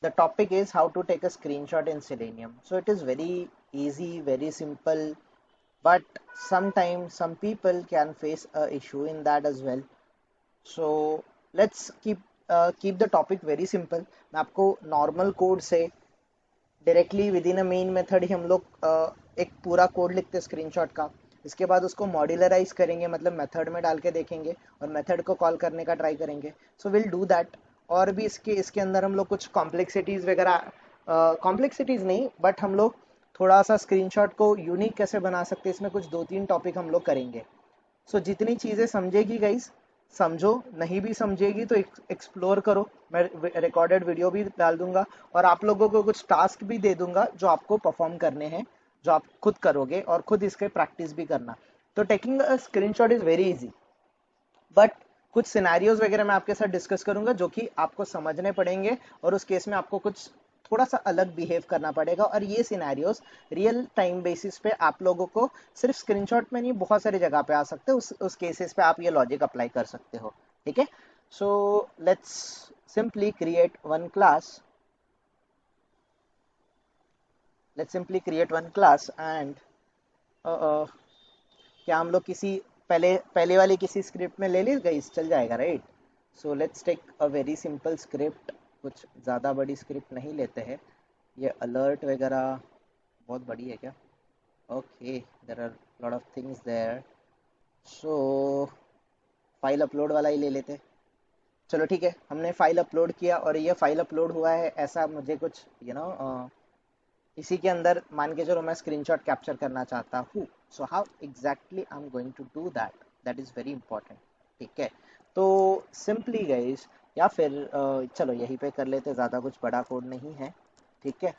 The topic is how to take a screenshot in Selenium. So it is very easy, very simple, but sometimes some people can face a issue in that as well. So let's keep the topic very simple. मैं आपको normal code से directly within a main method ही हम लोग एक पूरा code लिखते हैं स्क्रीनशॉट का. इसके बाद उसको मॉड्यूलराइज करेंगे, मतलब मेथड में डाल के देखेंगे और मेथड को कॉल करने का ट्राई करेंगे. So will do that. और भी इसके अंदर हम लोग कुछ कॉम्प्लेक्सिटीज़ वगैरह, कॉम्प्लेक्सिटीज़ नहीं बट हम लोग थोड़ा सा स्क्रीनशॉट को यूनिक कैसे बना सकते हैं, इसमें कुछ 2-3 टॉपिक हम लोग करेंगे. सो जितनी चीज़ें समझेगी गाइस समझो, नहीं भी समझेगी तो एक्सप्लोर करो. मैं रिकॉर्डेड वीडियो भी डाल दूंगा और आप लोगों को कुछ टास्क भी दे दूंगा जो आपको परफॉर्म करने हैं, जो आप खुद करोगे और खुद इसके प्रैक्टिस भी करना. तो taking a screenshot is very easy, but कुछ सिनेरियोज वगैरह मैं आपके साथ डिस्कस करूंगा जो कि आपको समझने पड़ेंगे और उस केस में आपको कुछ थोड़ा सा अलग बिहेव करना पड़ेगा. और ये सिनेरियोज रियल टाइम बेसिस पे आप लोगों को सिर्फ स्क्रीनशॉट में नहीं, बहुत सारी जगह पे आ सकते हैं. उस केसेस पे आप ये लॉजिक अप्लाई कर सकते हो. ठीक है. So let's simply create one class. Let's simply create one class and क्या हम लोग किसी पहले पहले वाली किसी स्क्रिप्ट में ले ली गई, चल जाएगा right. So let's take a very simple script. कुछ ज़्यादा बड़ी स्क्रिप्ट नहीं लेते हैं. ये अलर्ट वगैरह बहुत बड़ी है क्या? Okay, there are lot of things there. So file upload वाला ही ले लेते. चलो ठीक है, हमने फाइल अपलोड किया और ये फाइल अपलोड हुआ है ऐसा मुझे कुछ इसी के अंदर मान के चलो मैं स्क्रीनशॉट कैप्चर करना चाहता हूँ. So how exactly I am going to do that, that is very important. ठीक है. तो सिंपली गाइस, या फिर चलो यहीं पे कर लेते, ज़्यादा कुछ बड़ा कोड नहीं है. ठीक है.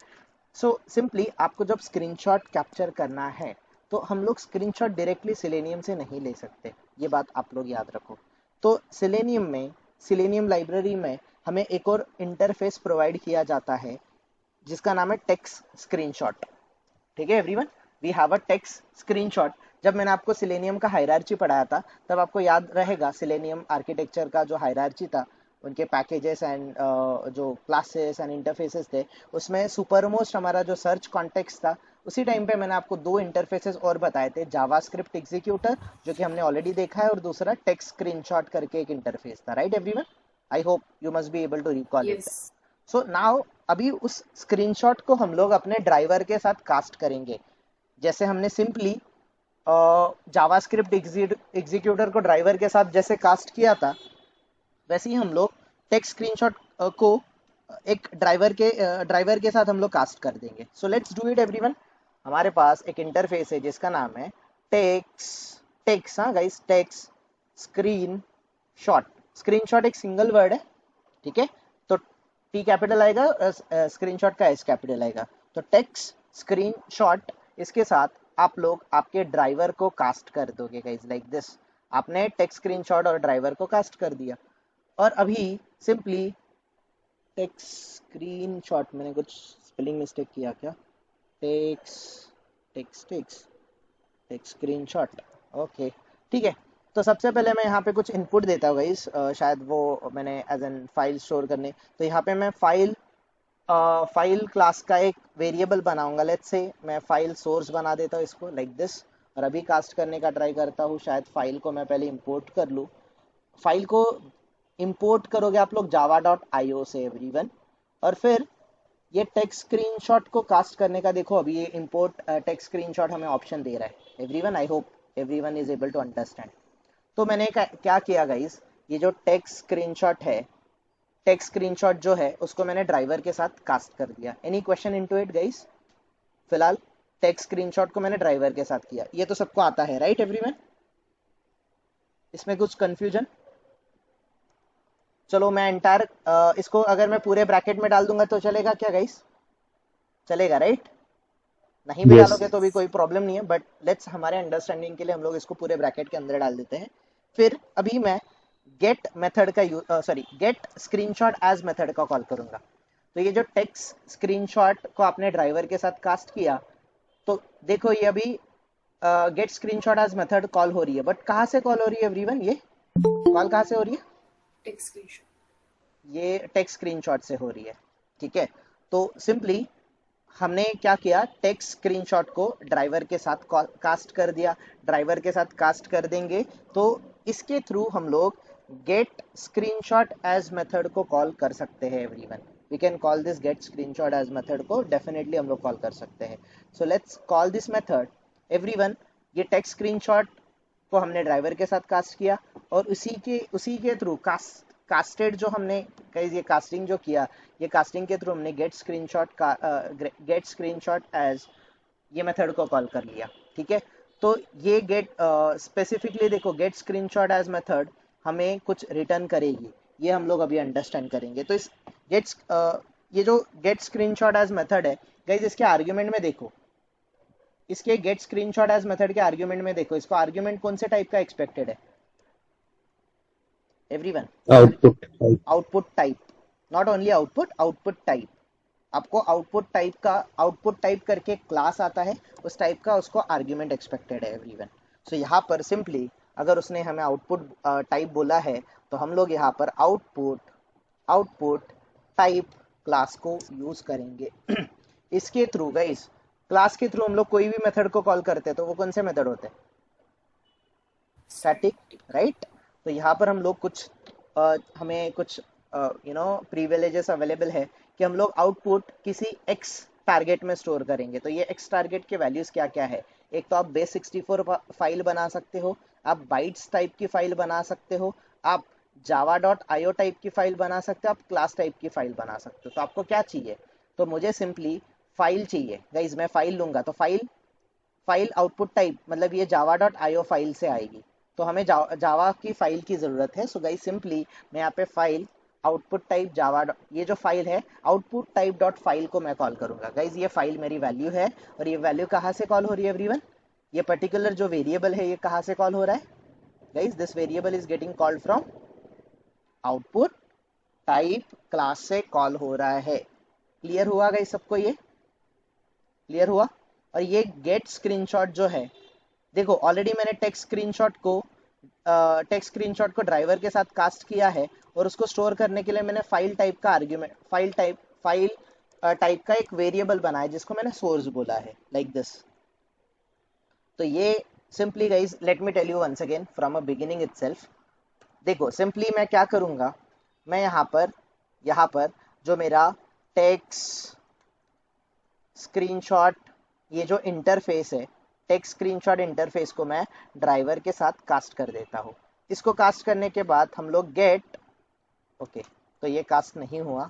सो सिंपली आपको जब स्क्रीनशॉट कैप्चर करना है तो हम लोग स्क्रीनशॉट डायरेक्टली सिलेनियम से नहीं ले सकते, ये बात आप लोग याद रखो. तो सिलेनियम लाइब्रेरी में हमें एक और इंटरफेस प्रोवाइड किया जाता है जिसका नाम है टेक्स्ट स्क्रीनशॉट. ठीक है everyone, we have a text screenshot. जब मैंने आपको सिलेनियम का हायरार्ची पढ़ाया था तब आपको याद रहेगा सिलेनियम आर्किटेक्चर का जो हायरार्ची था, उनके पैकेजेस एंड जो क्लासेस एंड इंटरफेसेस थे, उसमें सुपरमोस्ट हमारा जो सर्च कॉन्टेक्स्ट था. उसी टाइम पे मैंने आपको दो इंटरफेसेस और बताए थे, जावास्क्रिप्ट एग्जीक्यूटर जो कि हमने ऑलरेडी देखा है और दूसरा टेक्स्ट स्क्रीनशॉट करके एक इंटरफेस था. Right everyone, I hope you must be able to recall it. Yes. So now अभी उस स्क्रीनशॉट को हम लोग अपने ड्राइवर के साथ कास्ट करेंगे. जैसे हमने सिंपली जावास्क्रिप्ट एग्जीक्यूटर को ड्राइवर के साथ जैसे कास्ट किया था, वैसे ही हम लोग टेक्स्ट स्क्रीनशॉट को एक ड्राइवर के साथ हम लोग कास्ट कर देंगे. सो लेट्स डू इट एवरीवन. हमारे पास एक इंटरफेस है जिसका नाम है टेक्स्ट टेक्स्ट हाँ guys, text screen shot. Screen shot एक सिंगल वर्ड है. ठीक है. तो टी कैपिटल आएगा, स्क्रीनशॉट का एस कैपिटल आएगा. तो टेक्स्ट स्क्रीन शॉट, इसके साथ आप लोग आपके ड्राइवर को कास्ट कर दोगे गाइस लाइक दिस. आपने टेक्स्ट स्क्रीनशॉट और ड्राइवर को कास्ट कर दिया. और अभी सिंपली टेक्स्ट स्क्रीनशॉट, मैंने कुछ स्पेलिंग मिस्टेक किया क्या? Text text text text screenshot. Okay ठीक है. तो सबसे पहले मैं यहाँ पे कुछ इनपुट देता हूँ गाइस, शायद वो मैंने एज एन फाइल स्टोर करने. तो यहाँ पे मैं फाइल क्लास का एक वेरिएबल बनाऊंगा. लेट्स से मैं फाइल सोर्स बना देता हूँ इसको लाइक दिस. और अभी कास्ट करने का ट्राई करता हूँ. शायद फाइल को मैं पहले इंपोर्ट कर लूँ. फाइल को इंपोर्ट करोगे आप लोग java.io से एवरीवन. और फिर ये टेक्स्ट स्क्रीनशॉट को कास्ट करने का देखो, अभी ये इंपोर्ट टेक्स्ट स्क्रीनशॉट हमें ऑप्शन दे रहा है everyone. I hope everyone is able to understand. तो मैंने क्या किया गाइस, ये जो टेक्स्ट स्क्रीनशॉट है, टेक्स्ट स्क्रीनशॉट जो है उसको मैंने ड्राइवर के साथ कास्ट कर दिया. Any question into it guys? फिलहाल टेक्स्ट स्क्रीनशॉट को मैंने ड्राइवर के साथ किया. ये तो सबको आता है राइट एवरीवन? इसमें कुछ कंफ्यूजन? चलो मैं एंटायर इसको अगर मैं पूरे ब्रैकेट में डाल दूंगा तो चलेगा क्या गाइस? चलेगा राइट? नहीं भी Yes. डालोगे तो भी कोई प्रॉब्लम नहीं है, बट लेट्स हमारे अंडरस्टैंडिंग के लिए हम लोग इसको पूरे ब्रैकेट के अंदर डाल देते हैं. फिर अभी मैं गेट मेथड का गेट स्क्रीनशॉट एज मेथड का कॉल करूंगा. तो ये जो टेक्स्ट स्क्रीनशॉट को आपने ड्राइवर के साथ कास्ट किया, तो देखो ये अभी get screenshot as method call हो रही है. बट कहाँ से कॉल हो रही है एवरीवन? ये कॉल कहाँ से हो रही है? Text screenshot. ये टेक्स्ट स्क्रीनशॉट से हो रही है. ठीक है। तो सिंपली हमने क्या किया, टेक्स्ट स्क्रीनशॉट को ड्राइवर के साथ कास्ट कर दिया, ड्राइवर के साथ कास्ट कर देंगे तो इसके थ्रू हम लोग गेट स्क्रीनशॉट एज मेथड को कॉल कर सकते हैं everyone. We can call this get screenshot as method को डेफिनेटली हम लोग कॉल कर सकते हैं। So let's call this method everyone. ये टेक्स्ट स्क्रीनशॉट को हमने ड्राइवर के साथ कास्ट किया और उसी के थ्रू कास्टेड जो हमने कहीं ये कास्टिंग जो किया, ये कास्टिंग के थ्रू हमने गेट स्क्रीनशॉट एज ये मेथड को कॉल कर लिया। ठीक है। तो ये गेट स्पेसिफिकली देखो, गेट स्क्रीनशॉट एज मेथड हमें कुछ रिटर्न करेगी, ये हम लोग अभी अंडरस्टैंड करेंगे। तो इस गेट्स ये जो गेट स्क्रीनशॉट एज मेथड है गाइस, इसके आर्ग्यूमेंट में देखो, इसके गेट स्क्रीनशॉट एज मेथड के आर्ग्यूमेंट में देखो, इसको आर्ग्यूमेंट कौन से टाइप का एक्सपेक्टेड है everyone? Output. Output type, not only output, output type. आपको आउटपुट टाइप करके क्लास आता है, उस टाइप का उसको आर्ग्यूमेंट एक्सपेक्टेड है एवरीवन। सो यहाँ पर सिंपली अगर उसने हमें आउटपुट टाइप बोला है तो हम लोग यहाँ पर आउटपुट टाइप क्लास को यूज करेंगे। इसके थ्रू गाइस, क्लास के थ्रू हम लोग कोई भी मेथड को कॉल करते हैं तो वो कौन से मेथड होते हैं? Static, right. तो यहाँ पर हम लोग हमें कुछ प्रिविलेजेस अवेलेबल है कि हम लोग आउटपुट किसी एक्स टारगेट में स्टोर करेंगे। तो ये एक्स टारगेट के वैल्यूज क्या क्या है? एक तो आप बेस 64 फाइल बना सकते हो, आप बाइट्स टाइप की फाइल बना सकते हो, आप java.io टाइप की फाइल बना सकते हो, आप क्लास टाइप की फाइल बना सकते हो। तो आपको क्या चाहिए? तो मुझे सिंपली फाइल चाहिए गाइज, मैं फाइल लूंगा तो फाइल आउटपुट टाइप मतलब ये java.io फाइल से आएगी, तो हमें जावा की फाइल की ज़रूरत है। सो गाइस सिंपली मैं यहाँ पे फाइल आउटपुट टाइप जावा, ये जो फाइल है आउटपुट टाइप डॉट फाइल को मैं कॉल करूंगा। गाइज ये फाइल मेरी वैल्यू है और ये वैल्यू कहाँ से कॉल हो रही है एवरीवन? ये पर्टिकुलर जो वेरिएबल है ये कहाँ से कॉल हो रहा है guys? This variable is getting called from output type class से कॉल हो रहा है। क्लियर हुआ गाइज सबको? ये क्लियर हुआ? और ये गेट स्क्रीनशॉट जो है, देखो ऑलरेडी मैंने टेक्स्ट स्क्रीनशॉट को ड्राइवर के साथ कास्ट किया है और उसको स्टोर करने के लिए मैंने फाइल टाइप का एक वेरिएबल बनाया जिसको मैंने सोर्स बोला है, लाइक दिस। तो ये simply guys let me tell you once again from a beginning itself. देखो सिंपली मैं क्या करूंगा, मैं यहाँ पर जो मेरा टेक्स्ट स्क्रीनशॉट, ये जो इंटरफेस है, टेक्स्ट स्क्रीनशॉट इंटरफेस को मैं ड्राइवर के साथ कास्ट कर देता हूँ। इसको कास्ट करने के बाद हम लोग गेट, ओके तो ये कास्ट नहीं हुआ,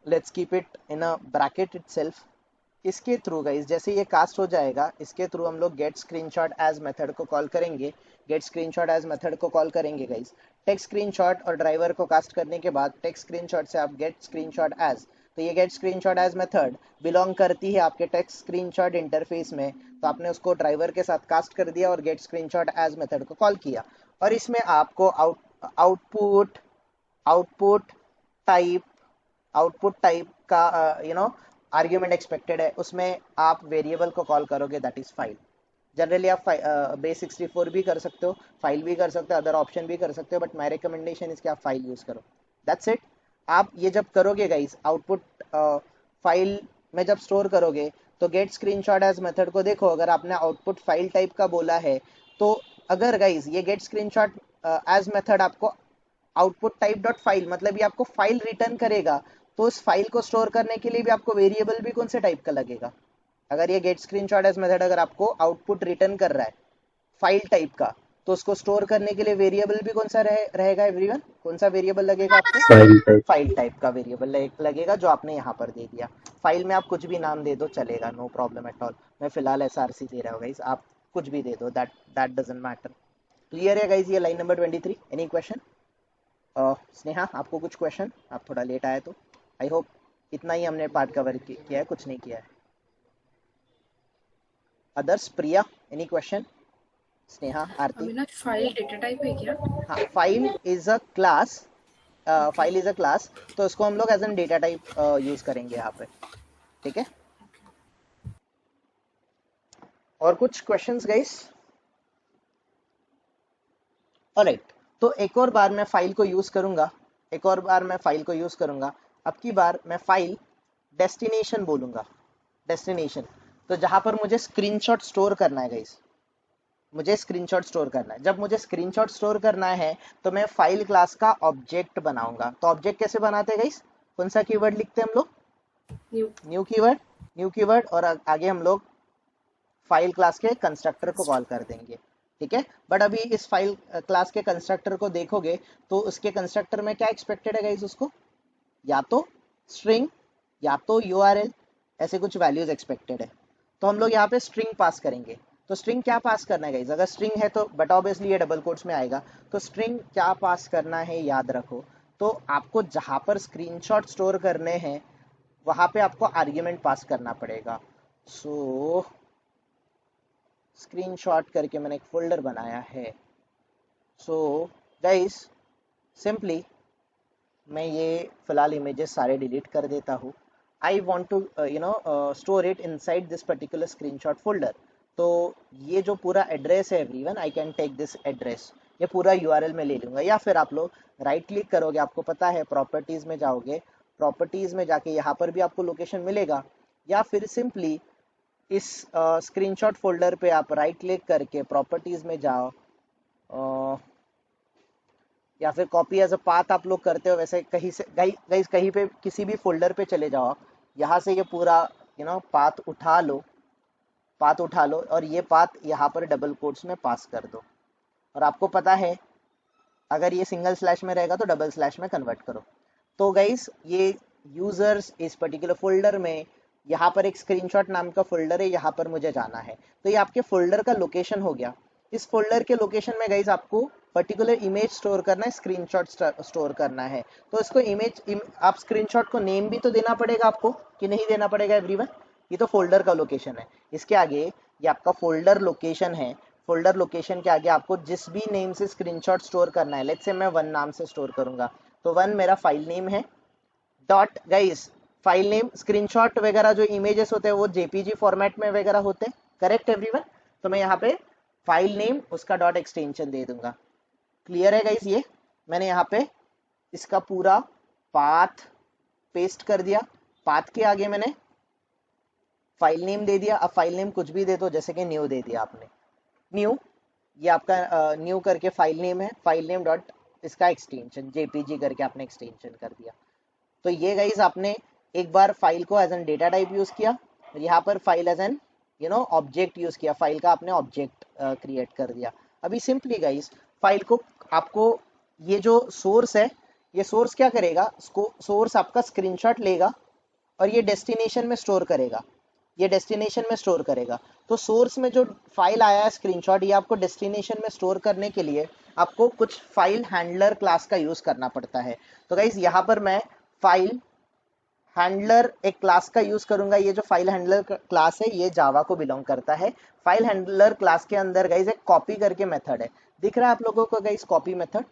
let's keep it in a bracket itself. इसके थ्रू गाइस जैसे ये कास्ट हो जाएगा, इसके थ्रू हम लोग गेट स्क्रीनशॉट एज मेथड को कॉल करेंगे। गेट स्क्रीनशॉट एज मेथड को कॉल करेंगे गाइस, टेक्स्ट स्क्रीनशॉट और ड्राइवर को कास्ट करने के बाद टेक्स्ट स्क्रीनशॉट से आप गेट स्क्रीनशॉट एज, तो ये get screenshot as method belong करती है आपके टेक्स्ट स्क्रीनशॉट इंटरफेस में, तो आपने उसको ड्राइवर के साथ कास्ट कर दिया और गेट स्क्रीनशॉट एज मेथड को कॉल किया। और इसमें आपको output output type output type का आर्ग्यूमेंट एक्सपेक्टेड है, उसमें आप वेरिएबल को कॉल करोगे, दैट इज फाइल। जनरली आप बेस 64 भी कर सकते हो, फाइल भी कर सकते हो, अदर ऑप्शन भी कर सकते हो, बट माई रिकमेंडेशन इसके आप फाइल यूज करो, दैट्स इट। आप ये जब करोगे गाइस, आउटपुट फाइल में जब स्टोर करोगे तो गेट स्क्रीनशॉट एज मेथड को देखो, अगर आपने आउटपुट फाइल टाइप का बोला है तो अगर गाइस ये गेट स्क्रीनशॉट एज मेथड आपको आउटपुट टाइप डॉट फाइल मतलब ये आपको फाइल रिटर्न करेगा, तो उस फाइल को स्टोर करने के लिए भी आपको वेरिएबल भी कौन से टाइप का लगेगा? अगर ये गेट स्क्रीनशॉट एज मेथड अगर आपको आउटपुट रिटर्न कर रहा है फाइल टाइप का, तो उसको स्टोर करने के लिए वेरिएबल भी कौन सा रहेगा एवरीवन? कौन सा वेरिएबल लगेगा आपको? File type. फाइल टाइप का वेरिएबल लगेगा जो आपने यहाँ पर दे दिया। फाइल में आप कुछ भी नाम दे दो चलेगा, नो प्रॉब्लम एट ऑल। मैं फिलहाल SRC दे रहा हूँ गाइस, आप कुछ भी दे दो, दैट डजंट मैटर। क्लियर है गाइस ये line number 23? Any question? Sneha आपको कुछ क्वेश्चन? आप थोड़ा लेट आए तो आई होप इतना ही हमने पार्ट कवर किया है, कुछ नहीं किया है। Others? Priya any question? Sneha, Aarti? Avinash, file data type है क्या? हाँ, file is a class, okay. File is a class, तो उसको हम लोग as an data type use करेंगे यहाँ पे। ठीक है, और कुछ क्वेश्चंस गाइस? ऑलराइट, तो एक और बार मैं फाइल को यूज करूंगा, अब की बार मैं फाइल डेस्टिनेशन बोलूंगा, डेस्टिनेशन। तो जहां पर मुझे स्क्रीनशॉट स्टोर करना है गाइस, मुझे स्क्रीनशॉट स्टोर करना है। जब मुझे स्क्रीनशॉट स्टोर करना है तो मैं फाइल क्लास का ऑब्जेक्ट बनाऊंगा। तो ऑब्जेक्ट कैसे बनाते हैं गाइस, कौन सा कीवर्ड लिखते हैं हम लोग, new. New keyword, new keyword, और आगे हम लोग फाइल क्लास के कंस्ट्रक्टर को कॉल कर देंगे, ठीक है। बट अभी इस फाइल क्लास के कंस्ट्रक्टर को देखोगे तो उसके कंस्ट्रक्टर में क्या एक्सपेक्टेड है गाइस, उसको या तो स्ट्रिंग या तो यूआरएल, ऐसे कुछ वैल्यूज एक्सपेक्टेड है। तो हम लोग यहाँ पे स्ट्रिंग पास करेंगे। तो स्ट्रिंग क्या पास करना है गाइस, अगर स्ट्रिंग है तो बट ऑब्वियसली ये डबल कोट्स में आएगा। तो स्ट्रिंग क्या पास करना है याद रखो, तो आपको जहां पर स्क्रीनशॉट स्टोर करने हैं वहां पे आपको आर्ग्यूमेंट पास करना पड़ेगा। सो स्क्रीनशॉट करके मैंने एक फोल्डर बनाया है। सो गाइस सिंपली मैं ये फिलहाल इमेजेस सारे डिलीट कर देता हूँ। I want to store it inside this particular screenshot folder. तो ये जो पूरा एड्रेस है everyone, I can take this address, ये पूरा यूआरएल में ले लूंगा। या फिर आप लोग राइट क्लिक करोगे, आपको पता है प्रॉपर्टीज में जाओगे, प्रॉपर्टीज में जाके यहाँ पर भी आपको लोकेशन मिलेगा। या फिर सिंपली इस स्क्रीनशॉट फोल्डर पे आप राइट क्लिक करके प्रॉपर्टीज में जाओ, या फिर कॉपी एज अ पाथ आप लोग करते हो वैसे कहीं से गाइस कहीं पे किसी भी फोल्डर पे चले जाओ आप, यहाँ से ये पूरा पाथ उठा लो, पाथ उठा लो और ये पाथ यहाँ पर डबल कोट्स में पास कर दो। और आपको पता है अगर ये सिंगल स्लैश में रहेगा तो डबल स्लैश में कन्वर्ट करो। तो गाइस ये यूजर्स इस पर्टिकुलर फोल्डर में, यहाँ पर एक स्क्रीनशॉट नाम का फोल्डर है, यहाँ पर मुझे जाना है। तो ये आपके फोल्डर का लोकेशन हो गया। इस फोल्डर के लोकेशन में गाइस आपको पर्टिकुलर इमेज स्टोर करना है, स्क्रीनशॉट स्टोर करना है। तो इसको आप स्क्रीनशॉट को नेम भी तो देना पड़ेगा आपको, कि नहीं देना पड़ेगा एवरीवन। ये तो फोल्डर का लोकेशन है, इसके आगे ये आपका फोल्डर लोकेशन है। फोल्डर लोकेशन के आगे आपको जिस भी नेम से स्क्रीनशॉट स्टोर करना है, लेट्स से मैं वन नाम से स्टोर करूंगा, तो वन मेरा फाइल नेम है। Dot guys file name, screenshot वगैरह जो इमेजेस होते हैं वो जेपीजी फॉर्मेट में वगैरह होते हैं, करेक्ट एवरीवन। तो मैं यहाँ पे फाइल नेम उसका डॉट एक्सटेंशन दे दूंगा। क्लियर है गाइस, ये मैंने यहाँ पे इसका पूरा पाथ पेस्ट कर दिया। पाथ के आगे मैंने फाइल नेम दे दिया। अब फाइल नेम कुछ भी दे दो, जैसे कि न्यू दे दिया आपने, न्यू, ये आपका न्यू करके फाइल नेम है, फाइल नेम डॉट इसका एक्सटेंशन जेपीजी करके आपने एक्सटेंशन कर दिया। तो ये गाइज आपने एक बार फाइल को as an data type use किया, और यहाँ पर file as an object use किया, फाइल का आपने ऑब्जेक्ट क्रिएट कर दिया। अभी सिंपली गाइज फाइल को आपको, ये जो सोर्स है, ये सोर्स क्या करेगा, सोर्स आपका स्क्रीनशॉट लेगा और ये डेस्टिनेशन में स्टोर करेगा, ये डेस्टिनेशन में स्टोर करेगा। तो सोर्स में जो फाइल आया है स्क्रीनशॉट, ये आपको डेस्टिनेशन में स्टोर करने के लिए आपको कुछ फाइल हैंडलर क्लास का यूज करना पड़ता है। तो गाइज यहाँ पर मैं फाइल हैंडलर एक क्लास का यूज करूंगा। ये जो फाइल हैंडलर क्लास है ये जावा को बिलोंग करता है। फाइल हैंडलर क्लास के अंदर गाइज एक कॉपी करके मेथड है, दिख रहा है आप लोगों को guys copy method,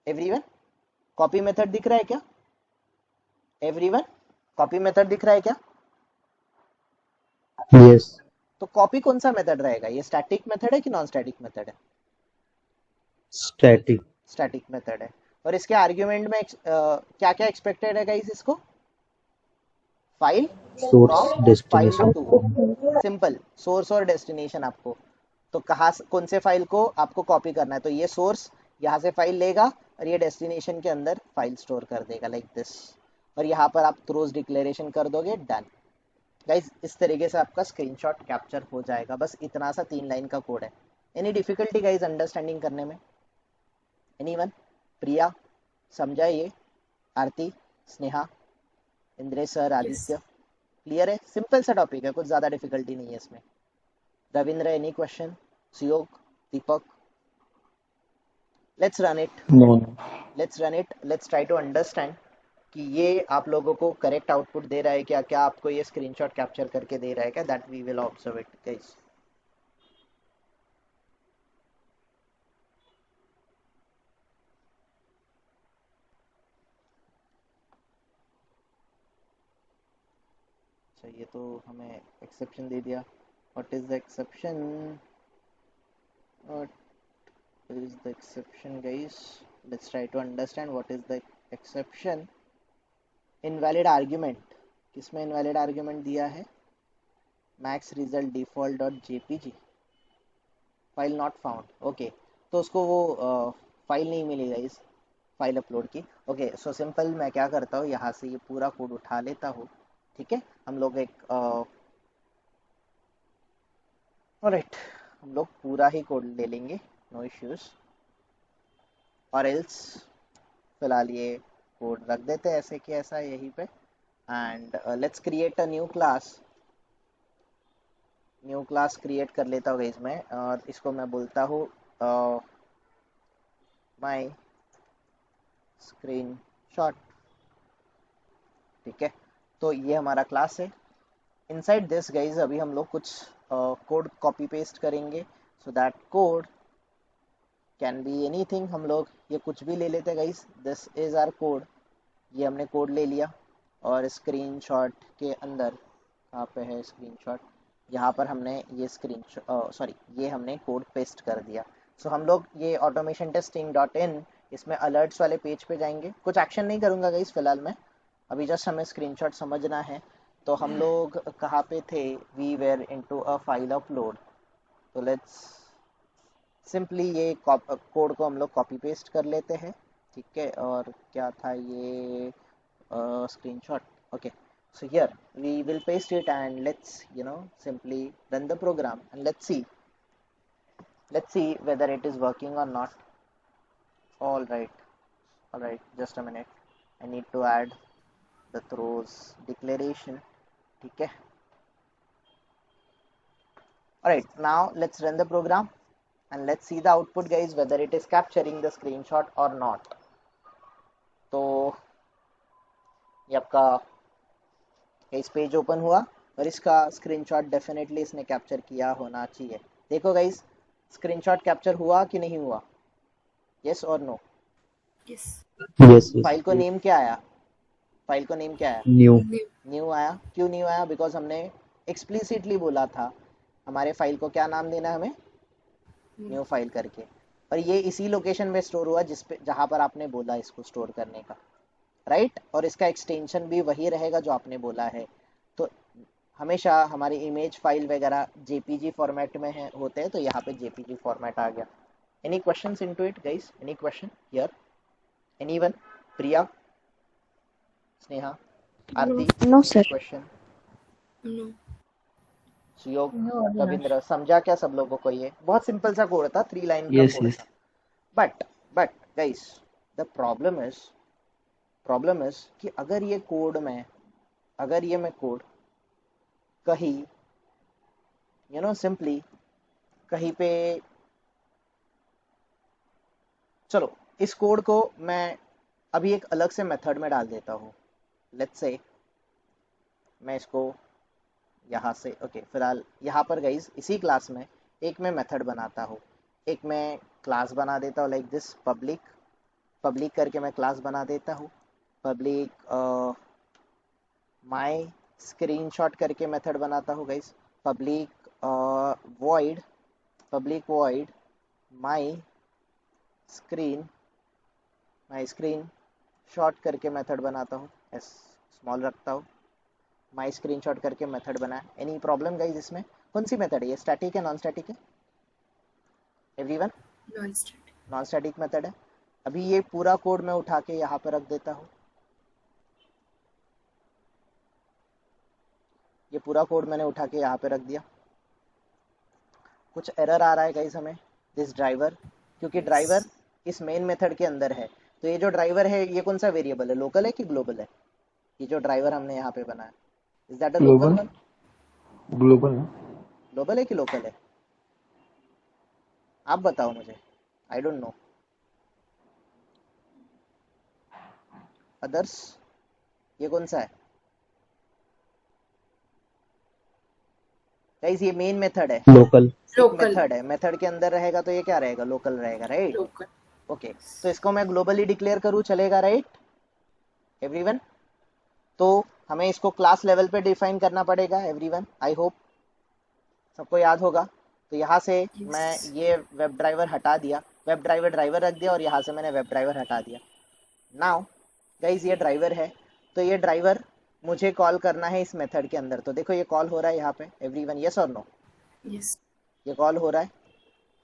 everyone copy method दिख रहा है क्या, एवरीवन कॉपी मेथड दिख रहा है क्या। यस। तो कॉपी कौन सा मेथड रहेगा, ये स्टैटिक मेथड है कि नॉन स्टैटिक मेथड है, स्टैटिक। स्टैटिक मेथड है। और इसके आर्ग्यूमेंट में क्या क्या एक्सपेक्टेड है गाइस, इसको file source from file destination. Two, simple source और डेस्टिनेशन आपको, तो कहाँ कौन से फाइल को आपको कॉपी करना है, तो ये सोर्स यहाँ से फाइल लेगा और ये डेस्टिनेशन के अंदर फाइल स्टोर कर देगा लाइक दिस। और यहाँ पर आप थ्रोज डिक्लेरेशन कर दोगे, डन। गाइज इस तरीके से आपका स्क्रीनशॉट कैप्चर हो जाएगा। बस इतना सा 3 लाइन का कोड है। एनी डिफिकल्टी गाइज अंडरस्टैंडिंग करने में, एनीवन, प्रिया समझा ये, Aarti, Sneha, Indresh sir, yes. Aditya, clear है, सिंपल सा टॉपिक है, कुछ ज़्यादा डिफिकल्टी नहीं है इसमें। Ravindra any question, Suyog, Deepak, let's run it, no. Let's run it, let's try to understand कि ये आप लोगों को करेक्ट आउटपुट दे रहा है क्या, क्या आपको ये स्क्रीनशॉट कैप्चर करके दे रहा है क्या, that we will observe it guys. अच्छा ये तो हमें एक्सेप्शन दे दिया, what is the exception, what is the exception guys, let's try to understand what is the exception invalid argument, किसमें इनवैलिड आर्ग्यूमेंट दिया है? Max result default dot JPG, file not found. Okay, तो उसको वो file नहीं मिली guys, file upload की। Okay, so simple मैं क्या करता हूँ, यहाँ से ये पूरा कोड उठा लेता हूँ। ठीक है, हम लोग एक ऑलराइट, हम लोग पूरा ही कोड ले लेंगे, नो इश्यूज। और एल्स फिलहाल ये कोड रख देते हैं ऐसे कि ऐसा यहीं पे। And let's create a new class create कर लेता हूँ इसमें, और इसको मैं बोलता हूँ माई स्क्रीन शॉट। ठीक है, तो ये हमारा क्लास है। इनसाइड दिस गाइज अभी हम लोग कुछ कोड कॉपी पेस्ट करेंगे, so that code can be anything. हम लोग ये कुछ भी ले लेते हैं guys, this is our code. ये हमने कोड ले लिया, और स्क्रीनशॉट के अंदर कहाँ पे है स्क्रीनशॉट, यहाँ पर हमने ये ये हमने कोड पेस्ट कर दिया। सो हम लोग ये ऑटोमेशन टेस्टिंग डॉट इन, इसमें अलर्ट्स वाले पेज पे जाएंगे। कुछ एक्शन नहीं करूँगा गाइस फिलहाल मैं, अभी जस्ट हमें स्क्रीनशॉट समझना है। तो हम लोग कहाँ पे थे, we were into a file upload. तो लेट्स सिंपली ये कोड को हम लोग कॉपी पेस्ट कर लेते हैं। ठीक है, और क्या था ये screenshot. Okay, so here we will paste it, and let's simply run the program, and let's see whether it is working or not. All right, just a minute, I need to add the throws declaration. Okay, all right, now let's run the program, and let's see the output guys, whether it is capturing the screenshot or not. तो ये आपका इस page open हुआ, और इसका screenshot definitely इसने capture किया होना चाहिए। देखो गाइस, स्क्रीनशॉट कैप्चर हुआ कि नहीं हुआ, यस और नो? यस। यस फाइल को नेम क्या आया, फाइल को नेम क्या आया? न्यू। न्यू आया। क्यों न्यू आया? बिकॉज हमने एक्सप्लिसिटली बोला था हमारे फाइल को क्या नाम देना है हमें, न्यू फाइल करके। और ये इसी लोकेशन में स्टोर हुआ जहाँ पर आपने बोला इसको स्टोर करने का, राइट? और इसका एक्सटेंशन भी वही रहेगा जो आपने बोला है। तो हमेशा हमारी इमेज फाइल वगैरह जेपीजी फॉर्मेट में होते हैं, तो यहाँ पे जेपीजी फॉर्मेट आ गया। Any questions into it guys? Any question here? Anyone? Priya, Sneha, Aarti? No sir. Question? No. Suyog, no Ravindra, समझा क्या सब लोगों को? ये बहुत सिंपल सा कोड था, 3 लाइन का यस कोड यस। था। But guys, the problem is कि अगर ये मैं कोड कहीं सिंपली कहीं पे, चलो इस कोड को मैं अभी एक अलग से मेथड में डाल देता हूँ। लेट्स से मैं इसको यहाँ से, ओके फिलहाल यहाँ पर गाइज इसी क्लास में एक मैं मेथड बनाता हूँ, एक मैं क्लास बना देता हूँ, लाइक दिस पब्लिक करके मैं क्लास बना देता हूँ। पब्लिक माई स्क्रीनशॉट करके मेथड बनाता हूँ guys. Public void my screen shot करके मेथड बनाता हूँ, एस स्मॉल रखता हूँ। माई स्क्रीन शॉट करके मेथड बना। एनी प्रॉब्लम गाइज इसमें? कौन सी मेथड है ये, स्टैटिक है नॉन स्टैटिक है? Everyone? Non static. Non static method है। अभी ये पूरा कोड मैं उठा के यहाँ पे रख देता हूँ। ये पूरा कोड मैंने उठा के यहाँ पे रख दिया। कुछ एरर आ रहा है गाइज हमें, दिस ड्राइवर, क्योंकि ड्राइवर इस मेन मेथड के अंदर है। तो ये जो ड्राइवर है ये कौन सा वेरिएबल है, लोकल है कि ग्लोबल है? ये जो ड्राइवर हमने यहाँ पे बनाया, is that a local one? Global है। ग्लोबल है कि लोकल है? आप बताओ मुझे, आई डोंट नो। अदर्स, ये कौन सा है गाइस? ये मेन मेथड है, लोकल। मेथड है, मेथड के अंदर रहेगा तो ये क्या रहेगा, लोकल रहेगा, राइट? लोकल। ओके, तो इसको मैं ग्लोबली डिक्लेयर करूँ चलेगा, राइट एवरीवन? तो हमें इसको क्लास लेवल पे डिफाइन करना पड़ेगा एवरीवन, आई होप सबको याद होगा। तो यहाँ से मैं ये वेब ड्राइवर हटा दिया, वेब ड्राइवर रख दिया, और यहाँ से मैंने वेब ड्राइवर हटा दिया। नाउ गाइज ये ड्राइवर है, तो ये ड्राइवर मुझे कॉल करना है इस मेथड के अंदर। तो देखो ये कॉल हो रहा है यहाँ पे, एवरीवन यस और नो? Yes. ये कॉल हो रहा है।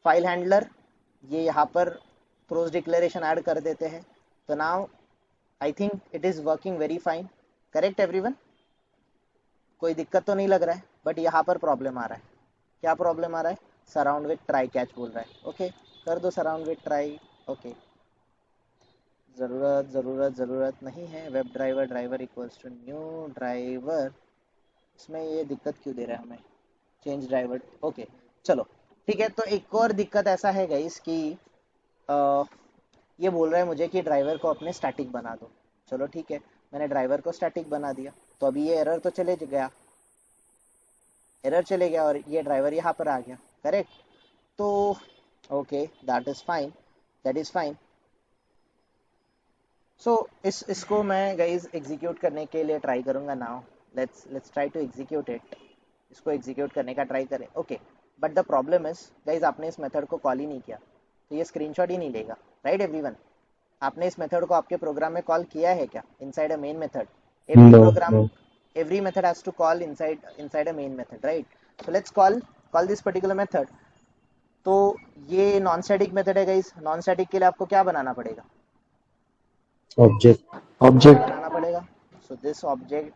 फाइल हैंडलर, ये यहाँ पर थ्रोज डिक्लेरेशन ऐड कर देते हैं। तो now I think it is working very fine. Correct everyone? कोई दिक्कत तो नहीं लग रहा है, बट यहाँ पर प्रॉब्लम आ रहा है। क्या प्रॉब्लम आ रहा है? सराउंड विथ ट्राई कैच बोल रहा है। ओके, कर दो सराउंड विथ ट्राई। ओके, ज़रूरत नहीं है। Web driver driver equals to new driver, इसमें ये दिक्कत क्यों दे रहा है हमें? Change driver. ओके, चलो ठीक है। तो एक और दिक्कत ऐसा है गाइस कि अ, ये बोल रहा है मुझे कि ड्राइवर को अपने स्टैटिक बना दो। चलो ठीक है, मैंने ड्राइवर को स्टैटिक बना दिया। तो अभी ये एरर तो चले गया, एरर चले गया और ये ड्राइवर यहाँ पर आ गया। करेक्ट? तो okay, that is fine, that is fine. So इसको मैं गाइज एग्जीक्यूट करने के लिए ट्राई करूँगा now. Let's try to execute it. इसको एग्जीक्यूट करने का ट्राई करें। Okay, but the problem is guys आपने इस मेथड को कॉल ही नहीं किया, तो ये स्क्रीनशॉट ही नहीं लेगा। Right everyone? आपने इस मेथड को आपके प्रोग्राम में कॉल किया है क्या inside a main method? Every No, program, no. every method has to call inside a main method, right? So let's call this particular method. तो ये नॉन स्टैटिक मेथड है गाइस। नॉन स्टैटिक के लिए आपको क्या बनाना पड़ेगा? Object. Object Object. बनाना पड़ेगा। So this object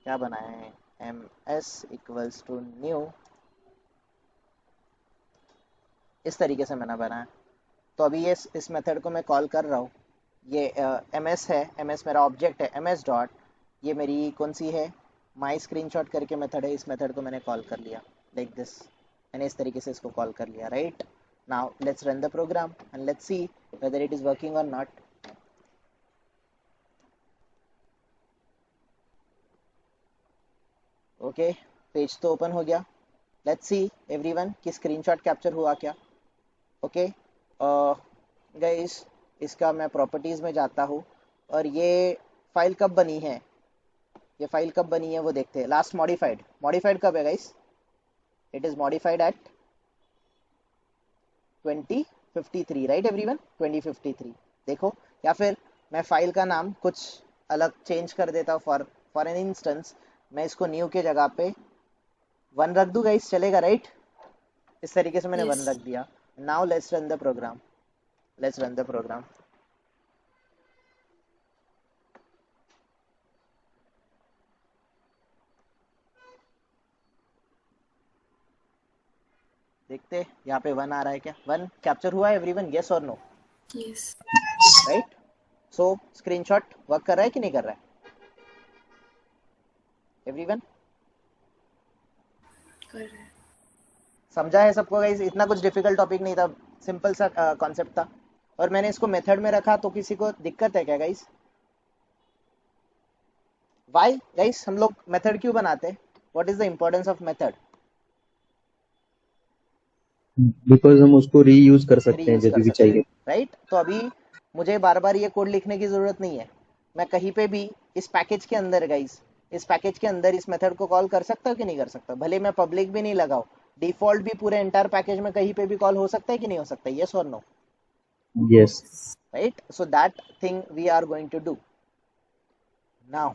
क्या बनाए हैं? M s equals to new, इस तरीके से मैंने बनाया। तो अभी ये इस मेथड को मैं कॉल कर रहा हूँ। ये एम एस है, एम एस मेरा ऑब्जेक्ट है, एम एस डॉट, ये मेरी कौन सी है? माई स्क्रीन शॉट करके मेथड है। इस मेथड को मैंने कॉल कर लिया लाइक दिस। मैंने इस तरीके से इसको कॉल कर लिया। Right? Now let's run the program and let's see whether it is working और नॉट। ओके, पेज तो ओपन हो गया। लेट्स सी एवरीवन कि स्क्रीनशॉट कैप्चर हुआ क्या। ओके गाइस, इसका मैं प्रॉपर्टीज़ में जाता हूँ और ये फाइल कब बनी है, ये फाइल कब बनी है वो देखते हैं। लास्ट मॉडिफाइड कब है guys? It is modified at 2053। Right everyone? 2053। देखो, या फिर मैं फाइल का नाम कुछ अलग चेंज कर देता हूँ। फॉर एन इंस्टेंस मैं इसको न्यू के जगह पे 1 रख दूँ गाइस, चलेगा? राइट? इस तरीके से मैंने 1 रख Yes. दिया। Now let's run the program, let's run the program. देखते यहाँ पे 1 आ रहा है क्या? 1 कैप्चर हुआ है एवरीवन? यस और नो? Yes. राइट? सो स्क्रीनशॉट वर्क कर रहा है कि नहीं कर रहा है एवरीवन? Correct. समझा है सबको गाइस? इतना कुछ डिफिकल्ट टॉपिक नहीं था, सिंपल सा कॉन्सेप्ट था। और मैंने इसको मेथड में रखा, तो किसी को दिक्कत है क्या गाइस? वाई गाइस हम लोग मेथड क्यों बनाते हैं? What is the importance of method? Because हम उसको रीयूज कर सकते हैं रीयूज जब कर भी सकते हैं। चाहिए। राइट? तो अभी मुझे बार बार ये कोड लिखने की ज़रूरत नहीं है। मैं कहीं पे भी इस पैकेज के अंदर गाइस, इस पैकेज के अंदर इस मेथड को कॉल कर सकता हूँ कि नहीं कर सकता? भले मैं पब्लिक भी नहीं लगाऊँ, डिफॉल्ट भी पूरे एंटायर पैकेज में कहीं पे भी कॉल हो सकता है कि नहीं हो सकता? यस और no? Yes. Right? So that thing we are going to do now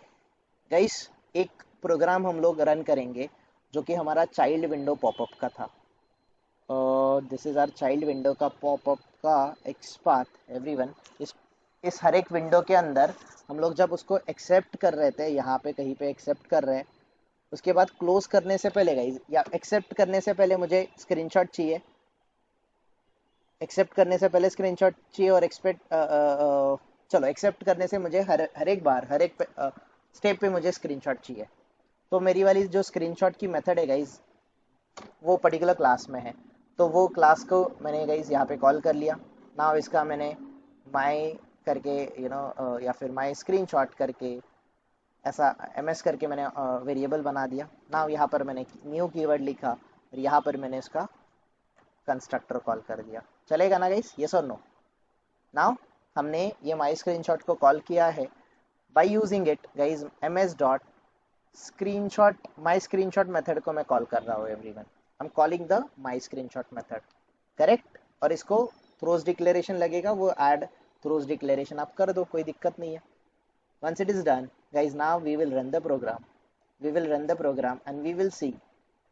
guys. एक प्रोग्राम हम लोग रन करेंगे जो कि हमारा चाइल्ड विंडो पॉपअप का था। This is our child window का पॉपअप का एक्सपाथ एवरीवन। इस हर एक विंडो के अंदर हम लोग जब उसको एक्सेप्ट कर रहे थे, यहाँ पे कहीं पे एक्सेप्ट कर रहे हैं, उसके बाद क्लोज करने से पहले गाइज, या एक्सेप्ट करने से पहले मुझे स्क्रीनशॉट चाहिए। एक्सेप्ट करने से पहले स्क्रीनशॉट चाहिए और चलो एक्सेप्ट करने से मुझे हर एक बार हर एक स्टेप पे मुझे स्क्रीनशॉट चाहिए। तो मेरी वाली जो स्क्रीनशॉट की मेथड है गाइज, वो पर्टिकुलर क्लास में है। तो वो क्लास को मैंने गाइज यहाँ पे कॉल कर लिया। नाउ इसका मैंने माई करके या फिर माई स्क्रीनशॉट करके ऐसा एमएस करके मैंने वेरिएबल बना दिया। नाउ यहाँ पर मैंने न्यू कीवर्ड लिखा और यहाँ पर मैंने इसका कंस्ट्रक्टर कॉल कर दिया। चलेगा ना गाइस? यस और नो? नाउ हमने ये माई स्क्रीनशॉट को कॉल किया है by using it guys ms dot screenshot. My screenshot method को मैं कॉल कर रहा हूँ everyone. I am calling the my screenshot method. Correct? और इसको थ्रोज डिक्लेरेशन लगेगा, वो ऐड थ्रोज डिक्लेरेशन आप कर दो, कोई दिक्कत नहीं है। Once it is done, guys, now we will run the program. We will run the program and we will see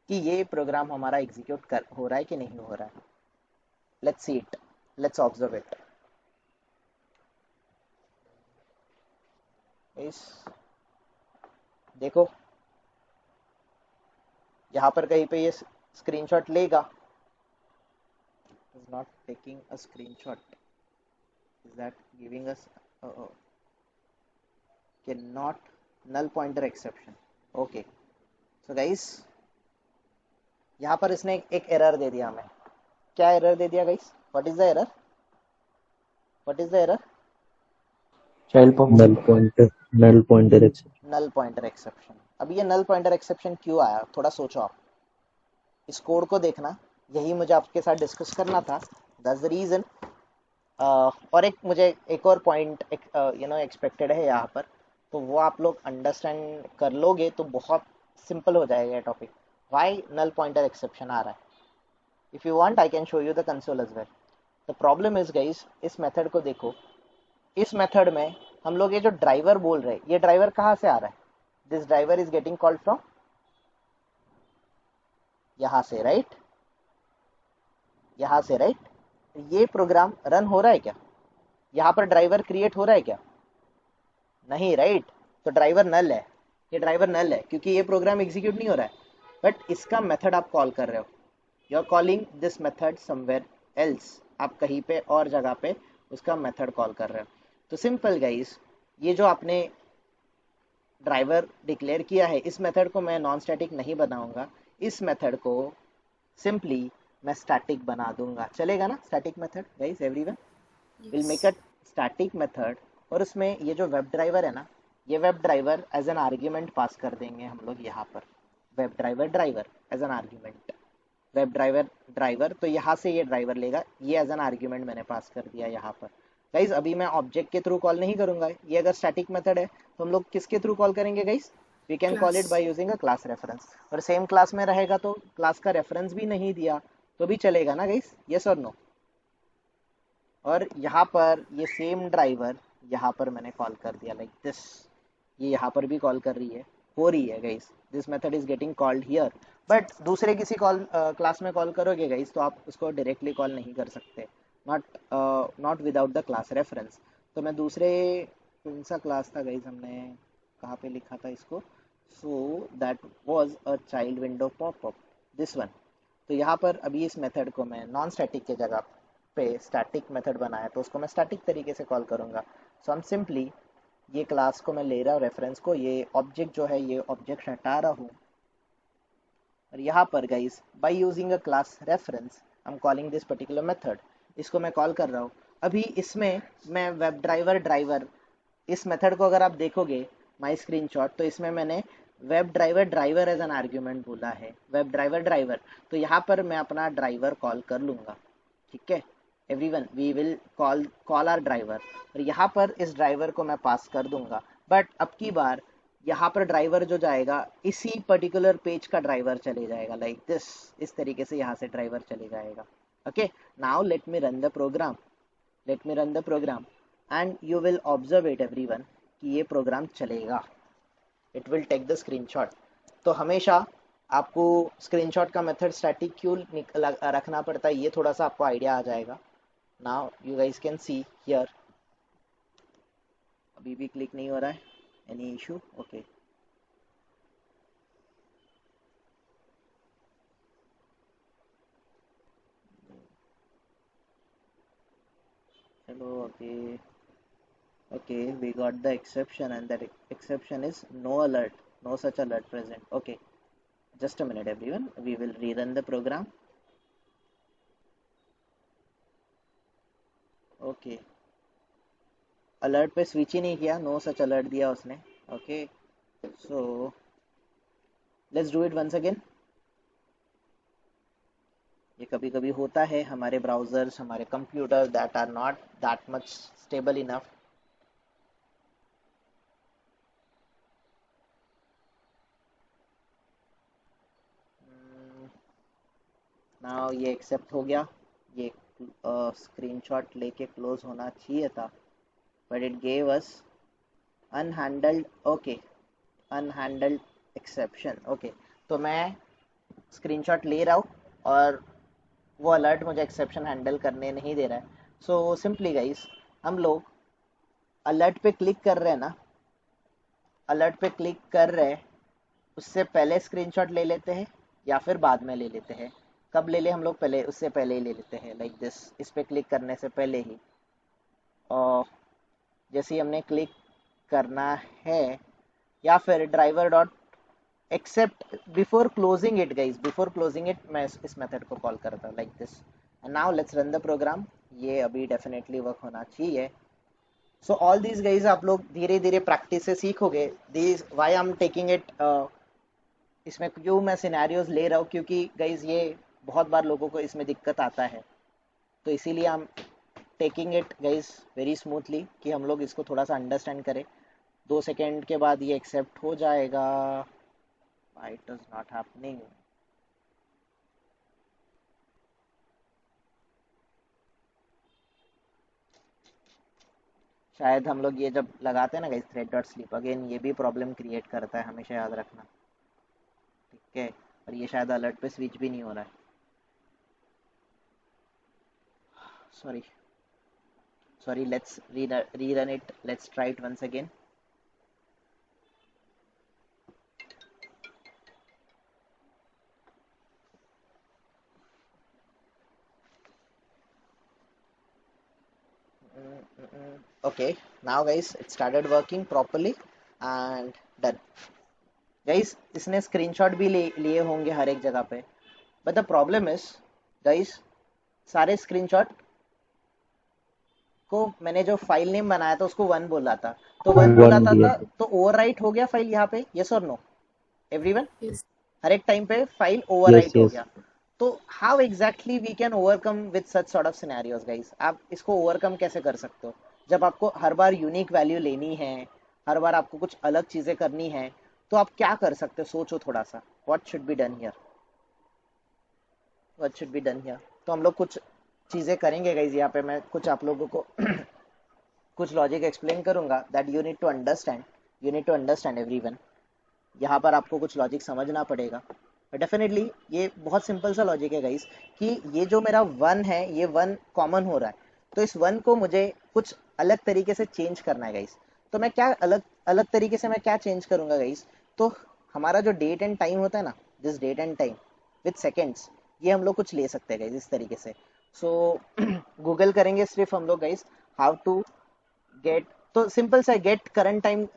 कि ये प्रोग्राम हमारा एग्जीक्यूट कर हो रहा है कि नहीं हो रहा है. Let's see it. Let's observe it. इस देखो यहाँ पर कहीं पे ये स्क्रीनशॉट लेगा. Is not taking a screenshot. Is that giving us cannot null pointer exception. Okay. So guys, यहाँ पर इसने एक एरर दे दिया हमें. क्या एरर दे दिया guys? What is the error? What is the error? null pointer exception. Null pointer exception. अब ये नल पॉइंटर एक्सेप्शन क्यों आया, थोड़ा सोचो आप. इस कोड को देखना, यही मुझे आपके साथ डिस्कस करना था. That's the reason. और एक मुझे एक और पॉइंट एक्सपेक्टेड है यहाँ पर, तो वो आप लोग अंडरस्टैंड कर लोगे तो बहुत सिंपल हो जाएगा ये topic. Why null pointer exception आ रहा है? If you want I can show you the console as well. The problem is guys, इस मेथड को देखो. इस मेथड में हम लोग ये जो ड्राइवर बोल रहे हैं, ये ड्राइवर कहाँ से आ रहा है? This driver is getting called from यहाँ से, राइट? यहाँ से, राइट? ये प्रोग्राम रन हो रहा है क्या? यहाँ पर ड्राइवर क्रिएट हो रहा है क्या? नहीं, राइट? तो ड्राइवर नल है. ये ड्राइवर नल है क्योंकि ये प्रोग्राम एग्जीक्यूट नहीं हो रहा है. बट इसका मेथड आप कॉल कर रहे हो. You are calling this method somewhere else. आप कहीं पे और जगह पे उसका मेथड कॉल कर रहे हो. तो सिंपल गाइस, ये जो आपने ड्राइवर डिक्लेयर किया है, इस मेथड को मैं नॉन स्टैटिक नहीं बनाऊंगा. इस मेथड को सिंपली मैं स्टैटिक बना दूंगा. चलेगा ना static method guys? Everyone will make a Yes. Static method. और उसमें ये जो वेब ड्राइवर है ना, ये web driver as an argument pass कर देंगे हम लोग यहाँ पर. Web driver driver as an argument. Web driver driver, तो यहाँ से ये ड्राइवर लेगा. ये एज एन आर्ग्यूमेंट मैंने पास कर दिया यहाँ पर. गाइज अभी मैं ऑब्जेक्ट के थ्रू कॉल नहीं करूंगा. ये अगर स्टैटिक मेथड है तो हम लोग किसके थ्रू कॉल करेंगे guys? We can call it by Class. Using a class reference. और सेम क्लास में रहेगा तो क्लास का रेफरेंस भी नहीं दिया तो भी चलेगा ना गाइज? यस और नो? और यहाँ पर ये सेम ड्राइवर यहाँ पर मैंने कॉल कर दिया लाइक दिस. ये यहाँ पर भी कॉल कर रही है, हो रही है guys. This method is getting called here. But दूसरे किसी कॉल क्लास में कॉल करोगे गाइस तो आप उसको डायरेक्टली कॉल नहीं कर सकते. Not not without the class reference. तो मैं दूसरे, कौन सा क्लास था गाइस, हमने कहाँ पे लिखा था इसको? So that was a child window popup, this one. तो यहाँ पर अभी इस मेथड को मैं नॉन स्टैटिक के जगह पे स्टैटिक मेथड बनाया तो उसको मैं स्टैटिक तरीके से कॉल करूँगा. सो हम सिंपली ये क्लास को मैं ले रहा हूँ रेफरेंस को, ये ऑब्जेक्ट जो है ये ऑब्जेक्ट हटा रहा हूँ. और यहाँ पर guys by using a class reference I am calling this particular method. इसको मैं कॉल कर रहा हूँ. अभी इसमें मैं वेब ड्राइवर ड्राइवर, इस मेथड को अगर आप देखोगे माई स्क्रीनशॉट, तो इसमें मैंने web driver driver as an argument बोला है. वेब ड्राइवर ड्राइवर, तो यहाँ पर मैं अपना ड्राइवर कॉल कर लूँगा. ठीक है everyone, we will call our driver. और यहाँ पर इस ड्राइवर को मैं पास कर दूंगा. बट अब की बार यहाँ पर ड्राइवर जो जाएगा इसी पर्टिकुलर पेज का ड्राइवर चले जाएगा लाइक दिस. इस तरीके से यहाँ से ड्राइवर चले जाएगा. Okay, now let me run the program. Let me run the program and you will observe it everyone कि ये प्रोग्राम चलेगा. It will take the screenshot. तो हमेशा आपको स्क्रीनशॉट का मेथड स्टैटिक क्यों रखना पड़ता है, ये थोड़ा सा आपको आइडिया आ जाएगा. Now you guys can see here. अभी भी क्लिक नहीं हो रहा है. Any issue? ओके. चलो okay. Okay, we got the exception and that exception is no alert, no such alert present. Okay, just a minute everyone, we will rerun the program. Okay, alert पे switch ही नहीं किया, no such alert दिया उसने. Okay, so let's do it once again. ये कभी कभी होता है, हमारे ब्राउजर्स, हमारे computer that are not that much stable enough. Now ये एक्सेप्ट हो गया. ये स्क्रीनशॉट लेके क्लोज होना चाहिए था, but it gave us unhandled, okay, unhandled exception, okay. तो मैं स्क्रीनशॉट ले रहा हूँ और वो अलर्ट मुझे एक्सेप्शन हैंडल करने नहीं दे रहा है। सो सिंपली गाइस, हम लोग अलर्ट पे क्लिक कर रहे हैं ना, अलर्ट पे क्लिक कर रहे हैं, उससे पहले स्क्रीनशॉट ले लेते हैं या फिर बाद में ले लेते हैं? कब ले ले हम लोग? पहले, उससे पहले ही ले लेते हैं, लाइक दिस, इस पे क्लिक करने से पहले ही। और जैसे ही हमने क्लिक करना है, या फिर driver dot except before closing it guys, before closing it मैं इस मेथड को कॉल करता हूँ, like this. And now let's run the program. ये अभी डेफिनेटली वर्क होना चाहिए। सो ऑल दीज गाइज आप लोग धीरे धीरे प्रैक्टिस से सीखोगे। These why I am taking it, इसमें क्यों मैं सिनेरियोज ले रहा हूँ, क्योंकि गाइज ये बहुत बार लोगों को इसमें दिक्कत आता है, तो इसीलिए हम taking it guys very smoothly कि हम लोग इसको थोड़ा सा अंडरस्टैंड करें। 2 सेकेंड के बाद ये एक्सेप्ट हो जाएगा। Why it is not happening? शायद हम लोग ये जब लगाते हैं ना guys thread dot sleep, again ये भी प्रॉब्लम क्रिएट करता है, हमेशा याद रखना, ठीक है। और ये शायद अलर्ट पे स्विच भी नहीं हो रहा है, sorry sorry. Let's rerun it, let's try it once again. Okay, now guys it started working properly and done. Guys इसने स्क्रीनशॉट भी लिए होंगे हर एक जगह पे, but the problem is guys, सारे स्क्रीनशॉट को मैंने जो फाइल नेम बनाया था उसको 1 बोला था, तो 1 बोला 1 था, दिया था। तो ओवरराइट हो गया फाइल यहाँ पे, यस और नो एवरीवन? Yes. हर एक टाइम पे फाइल यस ओवरराइट हो यस। गया। तो how exactly we can overcome with such sort of scenarios guys? आप इसको ओवरकम कैसे कर सकते हो जब आपको हर बार यूनिक वैल्यू लेनी है, हर बार आपको कुछ अलग चीजें करनी है? तो आप क्या कर सकते हो, सोचो थोड़ा सा, what should be done here, what should be done here? तो हम लोग कुछ चीजें करेंगे गाइस, यहाँ पे मैं कुछ आप लोगों को कुछ लॉजिक एक्सप्लेन करूंगा that you need to understand, you need to understand everyone. यहाँ पर आपको कुछ लॉजिक समझना पड़ेगा। डेफिनेटली ये बहुत सिंपल सा लॉजिक है गाइस, कि ये जो मेरा 1 है, ये 1 कॉमन हो रहा है, तो इस 1 को मुझे कुछ अलग तरीके से चेंज करना है गाइस। तो मैं क्या अलग अलग तरीके से मैं क्या चेंज करूंगा गाइस? तो हमारा जो डेट एंड टाइम होता है ना, this date and time with seconds, ये हम लोग कुछ ले सकते हैं गाइस इस तरीके से। सो गूगल करेंगे सिर्फ हम लोग गाइस, हाउ टू गेट, तो सिंपल सा गेट करंट टाइम,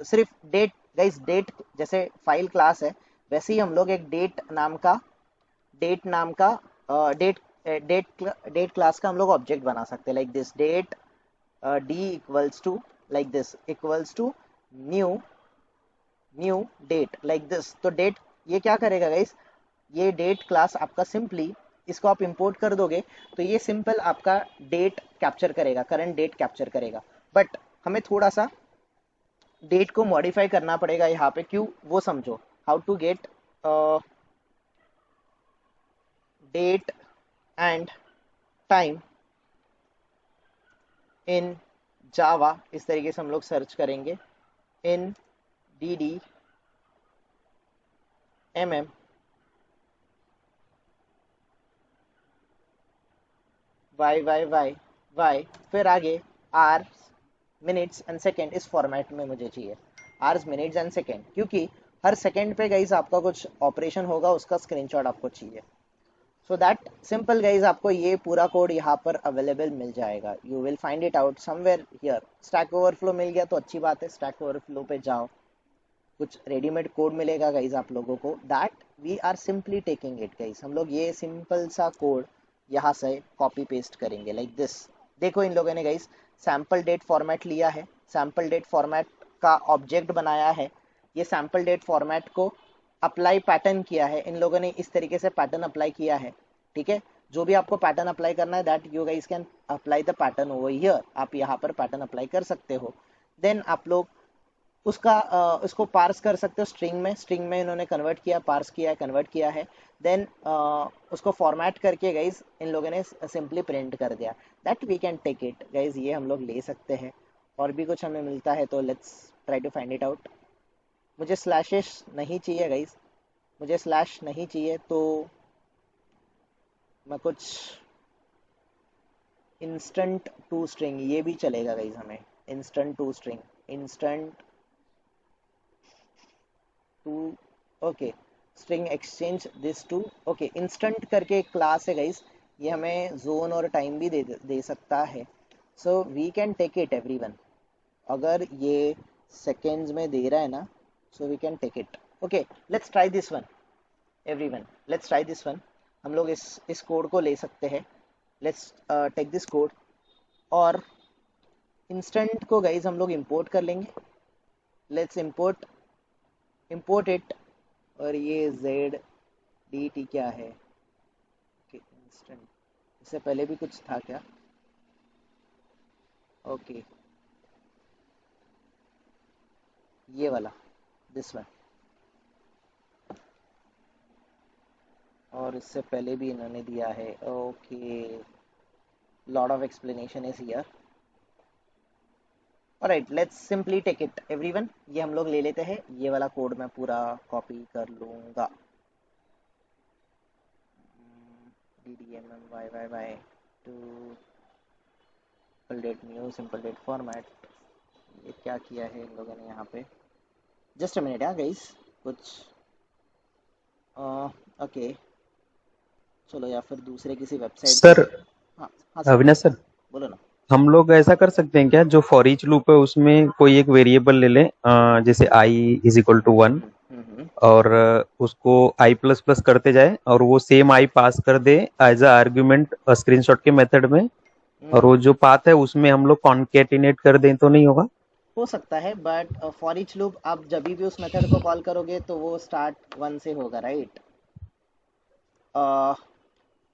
सिर्फ डेट गाइस, डेट जैसे फाइल क्लास है, वैसे ही हम लोग एक डेट नाम का डेट डेट क्लास का हम लोग ऑब्जेक्ट बना सकते हैं, like this date D equals to, like this equals to new new date, like this. तो डेट ये क्या करेगा गाइस, ये डेट क्लास आपका सिंपली, इसको आप इंपोर्ट कर दोगे तो ये सिंपल आपका डेट कैप्चर करेगा, करंट डेट कैप्चर करेगा। बट हमें थोड़ा सा डेट को मॉडिफाई करना पड़ेगा यहाँ पे, क्यों वो समझो। How to get date and time in Java, इस तरीके से हम लोग सर्च करेंगे, in D D M M Y Y Y Y, फिर आगे आर मिनट्स एंड सेकेंड, इस फॉर्मेट में मुझे चाहिए आर्स मिनट्स एंड सेकेंड, क्योंकि हर सेकेंड पे गाइज आपका कुछ ऑपरेशन होगा, उसका स्क्रीनशॉट आपको चाहिए। सो दैट सिंपल गाइज, आपको ये पूरा कोड यहाँ पर अवेलेबल मिल जाएगा, you will find it out somewhere here. Stack overflow मिल गया तो अच्छी बात है, स्टैक ओवरफ्लो पे जाओ, कुछ रेडीमेड कोड मिलेगा गाइज आप लोगों को, that we are simply taking it guys. हम लोग ये सिंपल सा कोड यहाँ से कॉपी पेस्ट करेंगे, लाइक दिस। देखो इन लोगों ने गाइज सैम्पल डेट फॉर्मेट लिया है, सैम्पल डेट फॉर्मेट का ऑब्जेक्ट बनाया है, ये सैम्पल डेट फॉर्मेट को अप्लाई पैटर्न किया है, इन लोगों ने इस तरीके से पैटर्न अप्लाई किया है, ठीक है। जो भी आपको पैटर्न अप्लाई करना है, that you guys can apply the pattern over here, आप यहाँ पर पैटर्न अप्लाई कर सकते हो। देन आप लोग उसको पार्स कर सकते हो स्ट्रिंग में इन्होंने कन्वर्ट किया, पार्स किया है, कन्वर्ट किया है। देन उसको फॉर्मेट करके गाइज इन लोगों ने सिंपली प्रिंट कर दिया, that we can take it guys, ये हम लोग ले सकते हैं। और भी कुछ हमें मिलता है तो let's try to find it out. मुझे स्लैशेस नहीं चाहिए गाइस, मुझे स्लैश नहीं चाहिए, तो मैं कुछ इंस्टेंट टू स्ट्रिंग, ये भी चलेगा गाइस हमें। Instant to string, instant to, okay, string exchange this to, okay. Instant करके एक क्लास है गाइस, ये हमें जोन और टाइम भी दे सकता है। So we can take it everyone. अगर ये सेकेंड्स में दे रहा है ना, so we can take it. Okay, let's try this one everyone, let's try this one. हम लोग इस कोड को ले सकते हैं। लेट्स टेक दिस कोड, और इंस्टेंट को गाइज हम लोग इंपोर्ट कर लेंगे। Let's import it. और ये ZDT क्या है? ओके, इंस्टेंट, इससे पहले भी कुछ था क्या? ओके, ये वाला, दिस वन। और इससे पहले भी इन्होंने दिया है। Okay, lot of explanation is here. Alright, let's simply take it everyone. ये हम लोग ले लेते हैं, ये वाला कोड मैं पूरा कॉपी कर लूँगा। DDMMYYY to simple date, new simple date format. ये क्या किया है इन लोगों ने यहाँ पे? जस्ट अ मिनट यार गाइस, कुछ ओके, चलो, या फिर दूसरे किसी वेबसाइट पे। सर, हाँ हाँ सर, अविनाश सर, बोलो ना। हम लोग ऐसा कर सकते हैं क्या, जो फॉर ईच लूप है उसमें कोई एक वेरिएबल ले लें, जैसे i = 1, हम्म। और उसको i++ करते जाए, और वो सेम i पास कर दे एज अ आर्ग्यूमेंट स्क्रीनशॉट के मेथड में, और वो जो पाथ है उसमें हम लोग कॉन्केटिनेट कर दें तो नहीं होगा? हो सकता है, बट फॉर ईच लूप आप जब भी उस मेथड को कॉल करोगे तो वो स्टार्ट 1 से होगा, राइट?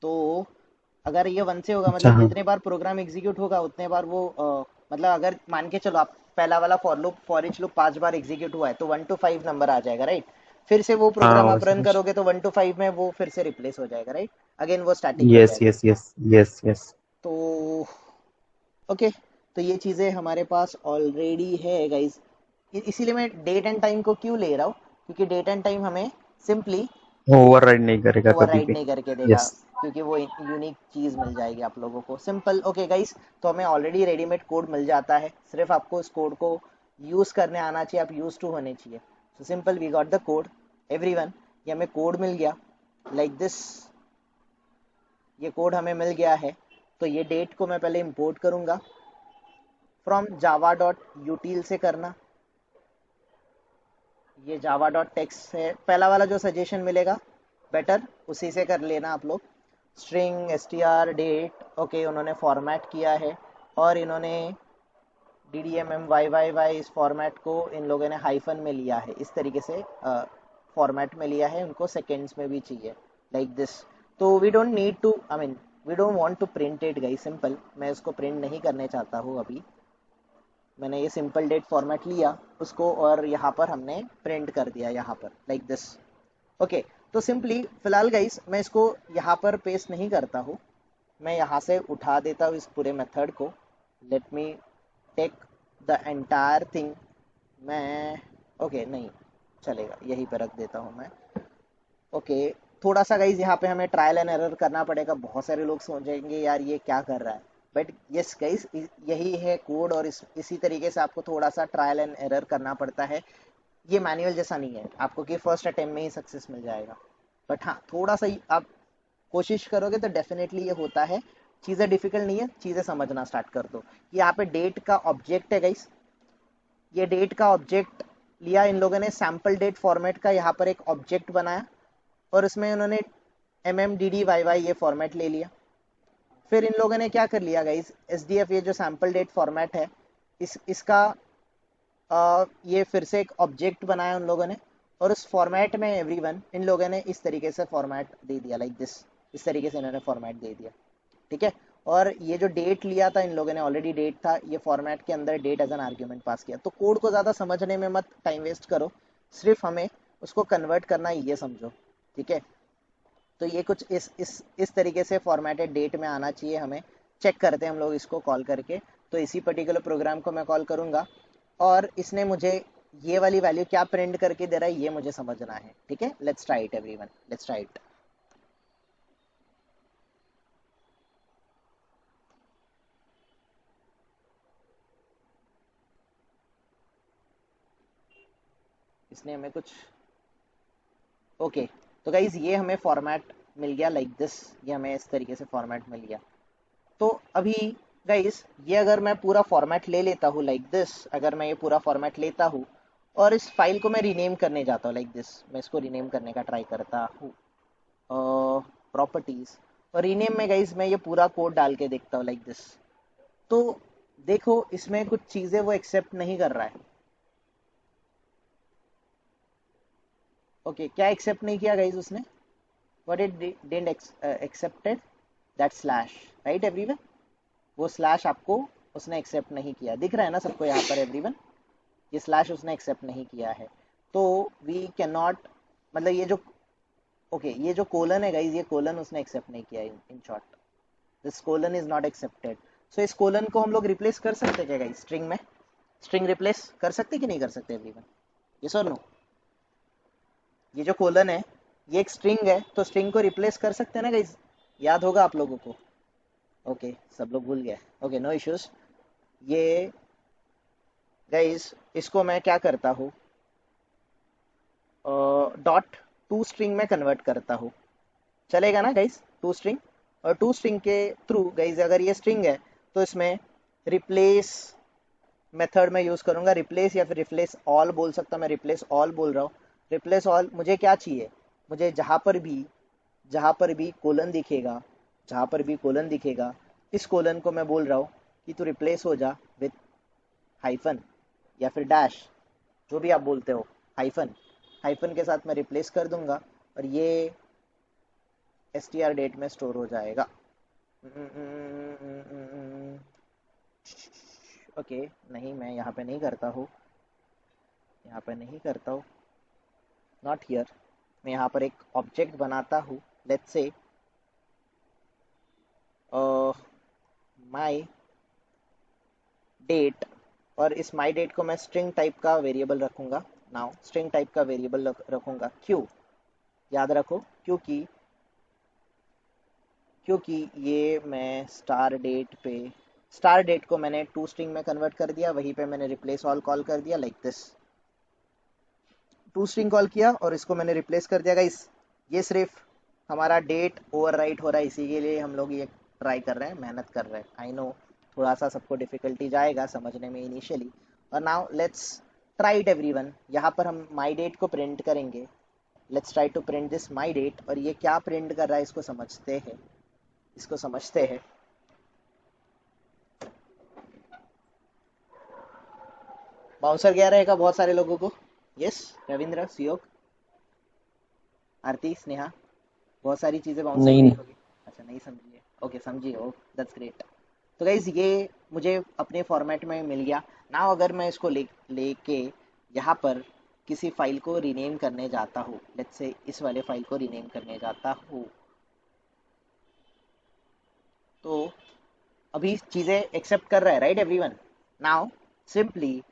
तो अगर ये 1 से होगा, अच्छा, मतलब हाँ। जितने बार प्रोग्राम एग्जीक्यूट होगा उतने बार वो मतलब अगर मान के चलो आप पहला वाला for each loop 5 bar execute हुआ है तो 1 to 5 नंबर आ जाएगा, राइट? फिर से वो प्रोग्राम हाँ, आप रन करोगे तो 1 to 5 में वो फिर से रिप्लेस हो जाएगा, राइट? अगेन वो स्टैटिक हो यस जाएगा। Yes yes yes yes. तो ओके, तो ये चीज़ें हमारे पास ऑलरेडी है गाइज। इसीलिए मैं डेट एंड टाइम को क्यों ले रहा हूँ, क्योंकि डेट एंड टाइम हमें सिंपली ओवरराइड नहीं करेगा कभी ओवरराइड भी। नहीं करके देगा, यस। क्योंकि वो यूनिक चीज़ मिल जाएगी आप लोगों को, सिंपल। ओके गाइस, तो हमें ऑलरेडी रेडीमेड कोड मिल जाता है, सिर्फ आपको इस कोड को यूज़ करने आना चाहिए, आप यूज टू होने चाहिए। So simple, we got the code everyone. ये हमें कोड मिल गया लाइक दिस, ये कोड हमें मिल गया है। तो ये डेट को मैं पहले इंपोर्ट करूंगा फ्रॉम java.util से करना। ये java.text है, पहला वाला जो सजेशन मिलेगा बेटर उसी से कर लेना आप लोग। स्ट्रिंग str डेट, ओके, उन्होंने फॉर्मेट किया है, और इन्होंने DDMMYYY इस फॉर्मेट को इन लोगों ने हाइफन में लिया है, इस तरीके से फॉर्मेट में लिया है, उनको सेकेंड्स में भी चाहिए लाइक दिस। तो we don't need to, I mean we don't want to print it guys, simple. मैं इसको प्रिंट नहीं करने चाहता हूँ अभी। मैंने ये सिंपल डेट फॉर्मेट लिया उसको, और यहाँ पर हमने प्रिंट कर दिया यहाँ पर लाइक दिस। ओके, तो सिंपली फिलहाल गाइस मैं इसको यहाँ पर पेस्ट नहीं करता हूँ, मैं यहाँ से उठा देता हूँ इस पूरे मेथड को। Let me take the entire thing. मैं ओके, नहीं चलेगा, यहीं पर रख देता हूँ मैं। ओके, थोड़ा सा गाइज यहाँ पे हमें ट्रायल एंड एरर करना पड़ेगा। बहुत सारे लोग सोचेंगे यार ये क्या कर रहा है, बट यस गाइज, यही है कोड, और इसी तरीके से आपको थोड़ा सा ट्रायल एंड एरर करना पड़ता है। ये मैनुअल जैसा नहीं है आपको कि फर्स्ट अटेम्प्ट में ही सक्सेस मिल जाएगा, बट हाँ, थोड़ा सा ही आप कोशिश करोगे तो डेफिनेटली ये होता है। चीज़ें डिफिकल्ट नहीं है, चीज़ें समझना स्टार्ट कर दो। यहाँ पे डेट का ऑब्जेक्ट है गाइस, ये डेट का ऑब्जेक्ट लिया इन लोगों ने, सैम्पल डेट फॉर्मेट का यहाँ पर एक ऑब्जेक्ट बनाया, और इसमें उन्होंने MMDDYY ये फॉर्मेट ले लिया। फिर इन लोगों ने क्या कर लिया गाइस, SDF ये जो सैम्पल डेट फॉर्मेट है, इसका ये फिर से एक ऑब्जेक्ट बनाया उन लोगों ने, और उस फॉर्मेट में एवरीवन इन लोगों ने इस तरीके से फॉर्मेट दे दिया लाइक दिस। इस तरीके से इन्होंने फॉर्मेट दे दिया, ठीक है। और ये जो डेट लिया था इन लोगों ने, ऑलरेडी डेट था, ये फॉर्मेट के अंदर date as an argument pass किया। तो कोड को ज़्यादा समझने में मत टाइम वेस्ट करो, सिर्फ हमें उसको कन्वर्ट करना ये समझो, ठीक है। तो ये कुछ इस तरीके से फॉर्मेटेड डेट में आना चाहिए हमें। चेक करते हैं हम लोग इसको कॉल करके। तो इसी पर्टिकुलर प्रोग्राम को मैं कॉल करूंगा और इसने मुझे ये वाली वैल्यू क्या प्रिंट करके दे रहा है ये मुझे समझना है। ठीक है, let's try it everyone, let's try it. इसने हमें कुछ ओके तो गाइज ये हमें फॉर्मेट मिल गया लाइक दिस, ये हमें इस तरीके से फॉर्मेट मिल गया। तो अभी गाइज ये अगर मैं पूरा फॉर्मेट ले लेता हूँ लाइक दिस, अगर मैं ये पूरा फॉर्मेट लेता हूँ और इस फाइल को मैं रीनेम करने जाता हूँ लाइक दिस, मैं इसको रीनेम करने का ट्राई करता हूँ प्रॉपर्टीज, और रीनेम में गाइज मैं ये पूरा कोड डाल के देखता हूँ लाइक दिस। तो देखो इसमें कुछ चीजें वो एक्सेप्ट नहीं कर रहा है। ओके क्या एक्सेप्ट नहीं किया गाइज उसने? What it didn't accepted that slash, right everyone? वो स्लैश आपको उसने एक्सेप्ट नहीं किया, दिख रहा है ना सबको यहाँ पर एवरीवन? ये स्लैश उसने एक्सेप्ट नहीं किया है। तो वी कैन नॉट, मतलब ये जो ये जो कोलन है गाइज, ये कोलन उसने एक्सेप्ट नहीं किया। In short this colon is not accepted. So इस कोलन को हम लोग रिप्लेस कर सकते क्या गाइज? स्ट्रिंग में स्ट्रिंग रिप्लेस कर सकते कि नहीं कर सकते एवरीवन? यस और नो? ये जो कोलन है ये एक स्ट्रिंग है, तो स्ट्रिंग को रिप्लेस कर सकते हैं ना गाइज? याद होगा आप लोगों को। ओके सब लोग भूल गए, ओके नो इश्यूज। ये गाइज इसको मैं क्या करता हूँ, डॉट टू स्ट्रिंग में कन्वर्ट करता हूँ, चलेगा ना गाइज? टू स्ट्रिंग, और टू स्ट्रिंग के थ्रू गाइज अगर ये स्ट्रिंग है तो इसमें रिप्लेस मेथड में यूज करूंगा, रिप्लेस या फिर रिप्लेस ऑल बोल सकता, मैं रिप्लेस ऑल बोल रहा हूँ। रिप्लेस ऑल मुझे क्या चाहिए, मुझे जहां पर भी कोलन दिखेगा, जहां पर भी कोलन दिखेगा इस कोलन को मैं बोल रहा हूँ कि तू रिप्लेस हो जा विथ हाइफन या फिर डैश, जो भी आप बोलते हो, हाइफन, हाइफन के साथ मैं रिप्लेस कर दूंगा और ये str डेट में स्टोर हो जाएगा। ओके नहीं मैं यहाँ पे नहीं करता हूँ, यहाँ पे नहीं करता हूँ, नॉट हियर। मैं यहाँ पर एक ऑब्जेक्ट बनाता हूँ, लेट्स से माई डेट, और इस माई डेट को मैं स्ट्रिंग टाइप का वेरिएबल रखूंगा। नाउ स्ट्रिंग टाइप का वेरिएबल रखूंगा, क्यों? याद रखो क्योंकि ये मैं स्टार डेट को मैंने टू स्ट्रिंग में कन्वर्ट कर दिया, वहीं पे मैंने रिप्लेस ऑल कॉल कर दिया like this, to string call किया और इसको मैंने रिप्लेस कर दिया गाइस। ये सिर्फ हमारा डेट ओवरराइट हो रहा है, इसी के लिए हम लोग ये ट्राई कर रहे हैं, मेहनत कर रहे हैं। आई नो थोड़ा सा सबको डिफिकल्टी जाएगा समझने में इनिशियली। और now let's try it everyone. यहाँ पर हम माई डेट को प्रिंट करेंगे, let's try to print this my date, और ये क्या प्रिंट कर रहा है इसको समझते हैं। बाउंसर गया रहेगा बहुत सारे लोगों को। यस रविंद्र, सियोग, आरती, स्नेहा, बहुत सारी चीजें बाउंस हो नहीं गई नहीं। होगी। अच्छा नहीं समझिए, ओके समझिए, ओ दैट्स ग्रेट। तो गाइज ये मुझे अपने फॉर्मेट में मिल गया। नाउ अगर मैं इसको लेके यहाँ पर किसी फाइल को रीनेम करने जाता हूँ, लेट्स से इस वाले फाइल को रीनेम करने जाता हूँ, तो अभी चीजें एक्सेप्ट कर रहा है राइट एवरीवन? नाउ सिंपली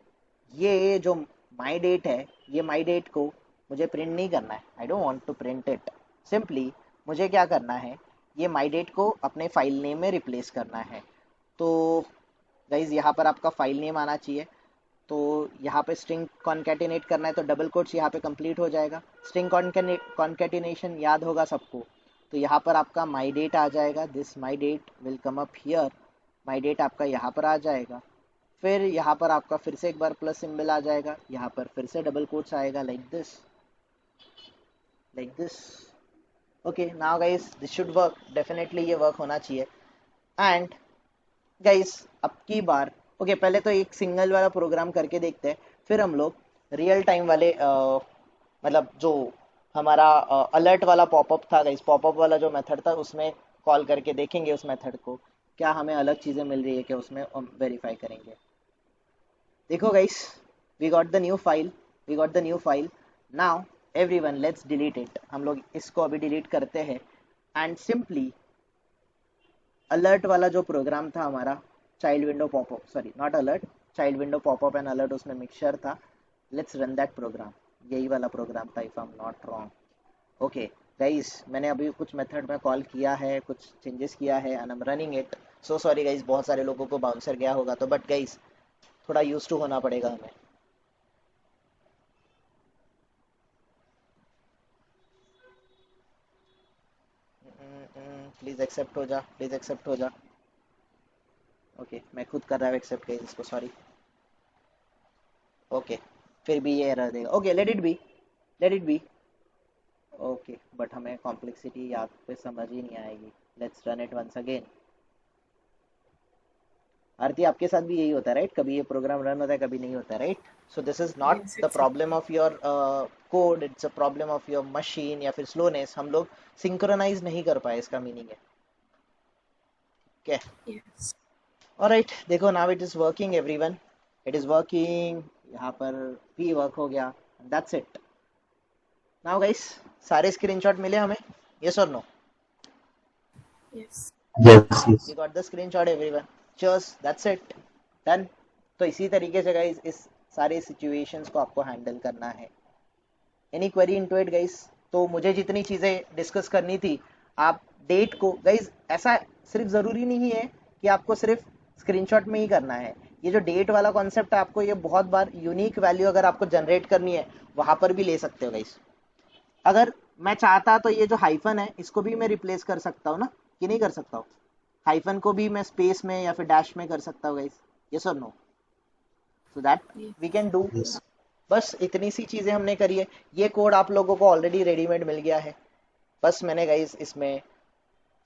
ये जो माई डेट है, ये माई डेट को मुझे प्रिंट नहीं करना है, I don't want to print it. Simply मुझे क्या करना है, ये माई डेट को अपने फाइल नेम में रिप्लेस करना है। तो गाइज यहाँ पर आपका फाइल नेम आना चाहिए, तो यहाँ पे स्ट्रिंग कॉन्केटिनेट करना है तो डबल कोट्स यहाँ पे कंप्लीट हो जाएगा। स्ट्रिंग कॉन्केटिनेशन याद होगा सबको, तो यहाँ पर आपका माई डेट आ जाएगा, this my date will come up here, my date आपका यहाँ पर आ जाएगा, फिर यहाँ पर आपका फिर से एक बार प्लस सिंबल आ जाएगा, यहाँ पर फिर से डबल कोट्स आएगा like this. Okay now guys this should work, definitely ये वर्क होना चाहिए। एंड गाइस अब की बार पहले तो एक सिंगल वाला प्रोग्राम करके देखते हैं, फिर हम लोग रियल टाइम वाले मतलब जो हमारा अलर्ट वाला पॉपअप था गाइस, पॉपअप वाला जो मेथड था उसमें कॉल करके देखेंगे उस मेथड को, क्या हमें अलग चीज़ें मिल रही है क्या उसमें, वेरीफाई करेंगे। देखो guys we got the new file. Now everyone let's delete it. हम लोग इसको अभी डिलीट करते हैं एंड सिंपली अलर्ट वाला जो प्रोग्राम था हमारा child window popup, sorry not alert, child window popup and alert उसमें मिक्सचर था. Let's run that program. यही वाला प्रोग्राम था if I am not wrong. Okay guys, मैंने अभी कुछ मेथड में कॉल किया है, कुछ चेंजेस किया है and I am running it. So sorry guys, बहुत सारे लोगों को बाउंसर गया होगा तो, बट गाइस थोड़ा यूज टू होना पड़ेगा हमें. प्लीज एक्सेप्ट हो जा, प्लीज एक्सेप्ट हो जा. ओके मैं खुद कर रहा हूँ एक्सेप्ट गाइस इसको, सॉरी. ओके फिर भी ये एरर देगा. Okay let it be, let it be. Okay but हमें कॉम्प्लेक्सिटी यहाँ पे समझ ही नहीं आएगी. Let's run it once again. Aarti आपके साथ भी यही होता है राइट? कभी ये प्रोग्राम रन होता है, कभी नहीं होता है right? So this is not Yes, the exactly. Problem of your code, it's a problem of your machine या फिर स्लोनेस. हम लोग सिंक्रोनाइज नहीं कर पाए, इसका मीनिंग है. क्या? Yes. ऑलराइट देखो, now it is working everyone, it is working. यहाँ पर भी वर्क हो गया. That's it. नाउ गाइस, सारे स्क्रीनशॉट मिले हमें? यस और no? Yes. Yes, we yes. Got the screenshot everyone. Cheers, that's it, done. तो इसी तरीके से गाइस इस सारे सिचुएशंस को आपको हैंडल करना है. Any query into it guys? तो मुझे जितनी चीज़ें डिस्कस करनी थी, आप डेट को गाइस, ऐसा सिर्फ ज़रूरी नहीं है कि आपको सिर्फ स्क्रीनशॉट में ही करना है. ये जो डेट वाला कॉन्सेप्ट है, आपको ये बहुत बार यूनिक वैल्यू अगर आपको जनरेट करनी है, वहाँ पर भी ले सकते हो गाइस. अगर मैं चाहता तो ये जो हाइफन है इसको भी मैं रिप्लेस कर सकता हूँ ना, कि नहीं कर सकता हूँ? हाइफन को भी मैं स्पेस में या फिर डैश में कर सकता हूँ गाइस. यस और no? So that Yes. We can do. Yes. बस इतनी सी चीज़ें हमने करी है. ये कोड आप लोगों को ऑलरेडी रेडीमेड मिल गया है. बस मैंने गाइस इसमें,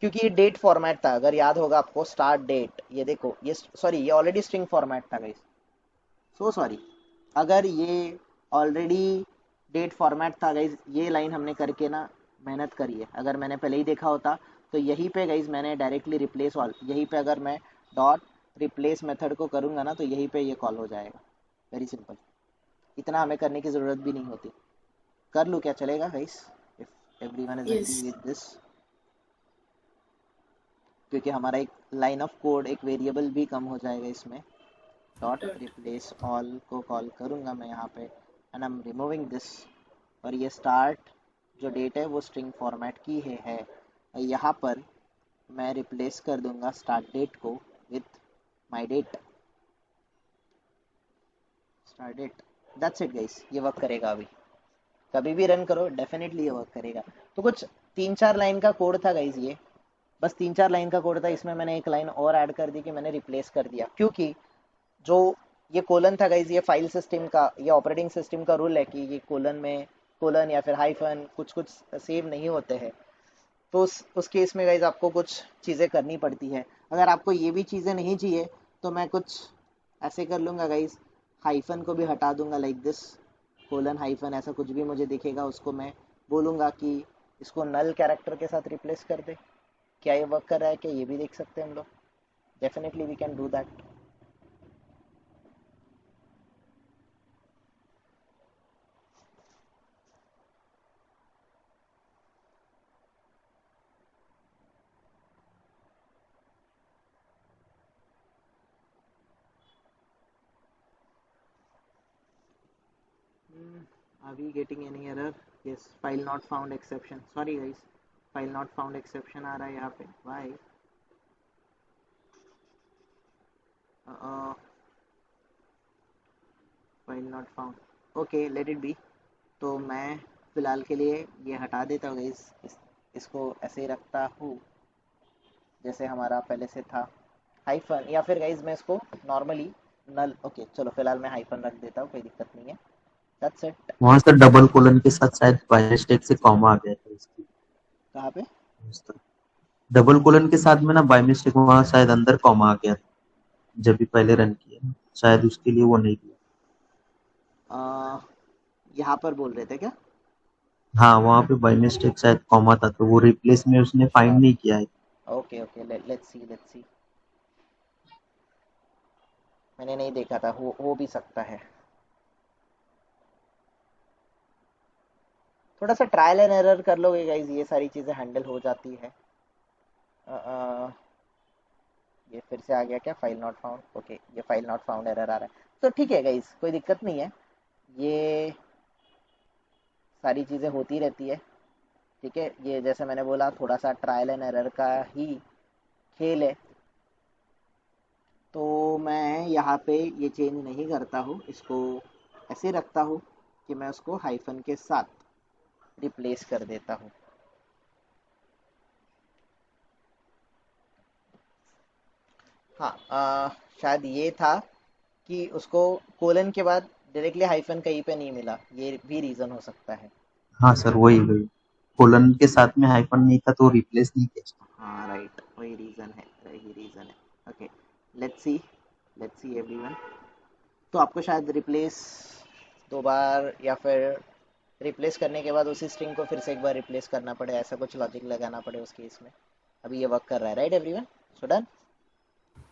क्योंकि ये डेट फॉर्मेट था, अगर याद होगा आपको, स्टार्ट डेट, ये देखो, ये सॉरी ये ऑलरेडी स्ट्रिंग फॉर्मेट था गाइस. So sorry. अगर ये ऑलरेडी डेट फॉर्मेट था गाइज, ये लाइन हमने करके ना मेहनत करी है. अगर मैंने पहले ही देखा होता तो यहीं पे गाइज मैंने डायरेक्टली रिप्लेस ऑल, यहीं पे अगर मैं डॉट रिप्लेस मेथड को करूँगा ना, तो यहीं पे ये कॉल हो जाएगा. Very simple. इतना हमें करने की ज़रूरत भी नहीं होती. कर लूँ क्या? चलेगा guys if everyone is agree Yes. With this? क्योंकि हमारा एक लाइन ऑफ कोड, एक वेरिएबल भी कम हो जाएगा इसमें. Dot Dot. रिप्लेस ऑल को कॉल करूँगा मैं यहाँ पे and I am removing this. और ये स्टार्ट जो डेट है वो स्ट्रिंग फॉर्मेट की है. यहाँ पर मैं रिप्लेस कर दूंगा स्टार्ट डेट को with my date, start date. That's it guys. ये वर्क करेगा. अभी कभी भी रन करो, डेफिनेटली ये वर्क करेगा. तो कुछ 3-4 लाइन का कोड था गाइस ये, बस 3-4 लाइन का कोड था. इसमें मैंने एक लाइन और ऐड कर दी कि मैंने रिप्लेस कर दिया, क्योंकि जो ये कोलन था गाइज, ये फाइल सिस्टम का, ये ऑपरेटिंग सिस्टम का रूल है कि ये कोलन में कोलन या फिर हाइफन कुछ कुछ सेव नहीं होते हैं. तो उस केस में गाइज आपको कुछ चीज़ें करनी पड़ती है. अगर आपको ये भी चीज़ें नहीं चाहिए तो मैं कुछ ऐसे कर लूँगा गाइज, हाइफन को भी हटा दूंगा लाइक दिस, कोलन हाइफन ऐसा कुछ भी मुझे दिखेगा उसको मैं बोलूँगा कि इसको नल कैरेक्टर के साथ रिप्लेस कर दे. क्या ये वर्क कर रहा है? क्या ये भी देख सकते हैं हम लोग? Definitely we can do that. Are we getting any error? Yes, file not found exception. Sorry guys, file not found exception आ रहा है यहाँ पे. Why? File not found. Okay, let it be. तो मैं फिलहाल के लिए ये हटा देता हूँ गाइस. इसको ऐसे ही रखता हूँ जैसे हमारा पहले से था. हाइफन या फिर गाइस मैं इसको नॉर्मली नल, ओके चलो फिलहाल मैं हाइफन रख देता हूँ, कोई दिक्कत नहीं है. That's it. वहां से डबल कोलन के साथ शायद बाय मिस्टेक से कॉमा आ गया था इसकी. कहाँ पे? डबल कोलन के साथ में ना बाय मिस्टेक वहां शायद अंदर कॉमा आ गया था, जब भी पहले रन किया ना, शायद उसके लिए वो नहीं दिया. यहाँ पर बोल रहे थे क्या? हाँ, वहां पे बाय मिस्टेक शायद कॉमा था, तो वो रिप्लेस में उसने फाइंड नहीं किया है. Okay okay, let's see, let's see. मैंने नहीं देखा था, हो भी सकता है. थोड़ा सा ट्रायल एंड एरर कर लोगे गाइज, ये सारी चीज़ें हैंडल हो जाती है. ये फिर से आ गया क्या, फाइल नॉट फाउंड। ओके, ये फाइल नॉट फाउंड एरर आ रहा है, तो ठीक है गाइस, कोई दिक्कत नहीं है, ये सारी चीज़ें होती रहती है। ठीक है, ये जैसे मैंने बोला थोड़ा सा ट्रायल एंड एरर का ही खेल है, तो मैं यहाँ पे ये चेंज नहीं करता हूँ, इसको ऐसे रखता हूँ कि मैं उसको हाइफन के साथ रिप्लेस कर देता हूँ। हाँ, शायद ये था कि उसको कोलन के बाद डायरेक्टली हाइफन कहीं पे नहीं मिला, ये भी रीज़न हो सकता है। हाँ सर, वही वही कोलन के साथ में हाइफन नहीं था तो रिप्लेस नहीं किया इसको। हाँ राइट, वही रीज़न है, वही रीज़न है। Okay, let's see everyone. तो आपको शायद रिप्लेस दो बार या फिर रिप्लेस करने के बाद उसी स्ट्रिंग को फिर से एक बार रिप्लेस करना पड़े, ऐसा कुछ लॉजिक लगाना पड़े उस केस में। अभी ये वर्क कर रहा है, right everyone? So done,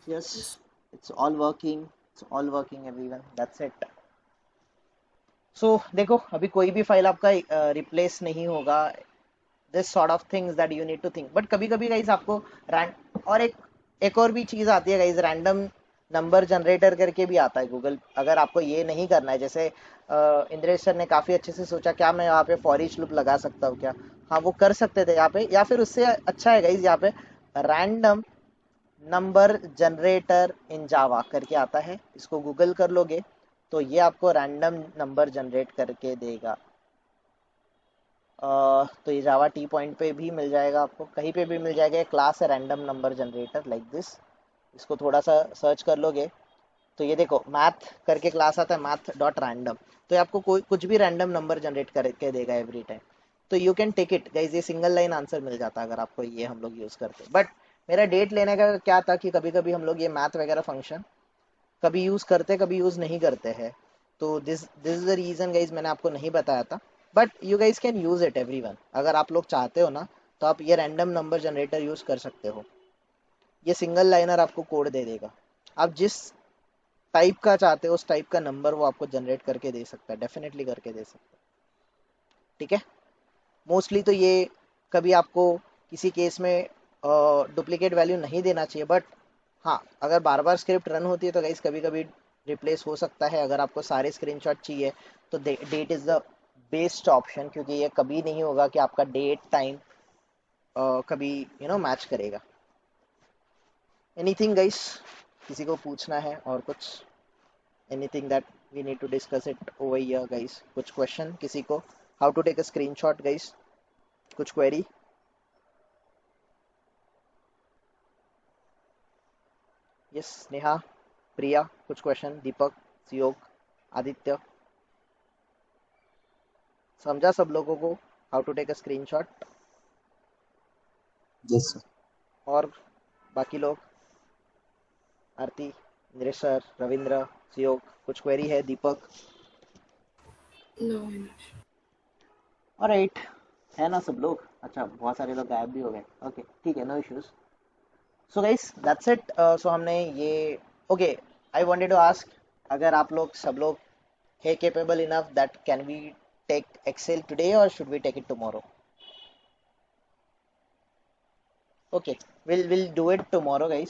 yes, Yes. It's all working everyone, that's it. So देखो, अभी कोई भी फाइल आपका रिप्लेस नहीं होगा, this sort of things that you need to think. But कभी कभी गाइज आपको और एक और भी चीज़ आती है गाइज, रैंडम नंबर जनरेटर करके भी आता है गूगल। अगर आपको ये नहीं करना है, जैसे इंद्रेश सर ने काफ़ी अच्छे से सोचा, क्या मैं यहाँ पे फॉर ईच लूप लगा सकता हूँ क्या? हाँ, वो कर सकते थे यहाँ पे, या फिर उससे अच्छा है गाइज, यहाँ पे रैंडम नंबर जनरेटर इन जावा करके आता है, इसको गूगल कर लोगे तो ये आपको रैंडम नंबर जनरेट करके देगा। तो ये जावा टी पॉइंट पे भी मिल जाएगा, आपको कहीं पे भी मिल जाएगा। क्लास है random number generator like this, इसको थोड़ा सा सर्च कर लोगे तो ये देखो मैथ करके क्लास आता है, मैथ डॉट रैंडम। तो ये आपको कोई कुछ भी रैंडम नंबर जनरेट करके देगा एवरी टाइम। तो you can take it guys, ये सिंगल लाइन आंसर मिल जाता है अगर आपको ये हम लोग यूज़ करते। बट मेरा डेट लेने का क्या था कि कभी कभी हम लोग ये मैथ वगैरह फंक्शन कभी यूज़ करते कभी यूज़ नहीं करते हैं, तो this this is the reason guys, मैंने आपको नहीं बताया था। But you guys can use it everyone, अगर आप लोग चाहते हो ना तो आप ये रैंडम नंबर जनरेटर यूज़ कर सकते हो। ये सिंगल लाइनर आपको कोड दे देगा, आप जिस टाइप का चाहते हो उस टाइप का नंबर वो आपको जनरेट करके दे सकता है, डेफिनेटली करके दे सकता है। ठीक है, मोस्टली तो ये कभी आपको किसी केस में डुप्लीकेट वैल्यू नहीं देना चाहिए, बट हाँ, अगर बार बार स्क्रिप्ट रन होती है तो गाइस कभी कभी रिप्लेस हो सकता है। अगर आपको सारे स्क्रीनशॉट चाहिए तो date is the best option, क्योंकि ये कभी नहीं होगा कि आपका डेट टाइम कभी मैच करेगा। एनीथिंग गाइस, किसी को पूछना है और कुछ, anything that we need to discuss it over here guys? कुछ क्वेश्चन किसी को? How to take a screenshot guys, कुछ क्वेरी? यस, नेहा, प्रिया, कुछ क्वेश्चन? दीपक, सियोग, आदित्य, समझा सब लोगों को how to take a screenshot? Yes sir. और बाकी लोग, आरती, इंद्रेश सर, रविंद्र, सियोग, कुछ क्वेरी है? दीपक? No, I'm not sure. Alright, है ना सब लोग? अच्छा, बहुत सारे लोग गायब भी हो गए। ओके, ठीक है, no issues. So guys that's it. So हमने ये, okay, I wanted to ask, अगर आप लोग सब लोग है capable enough that can we take Excel today or should we take it tomorrow? Okay, we'll do it tomorrow guys.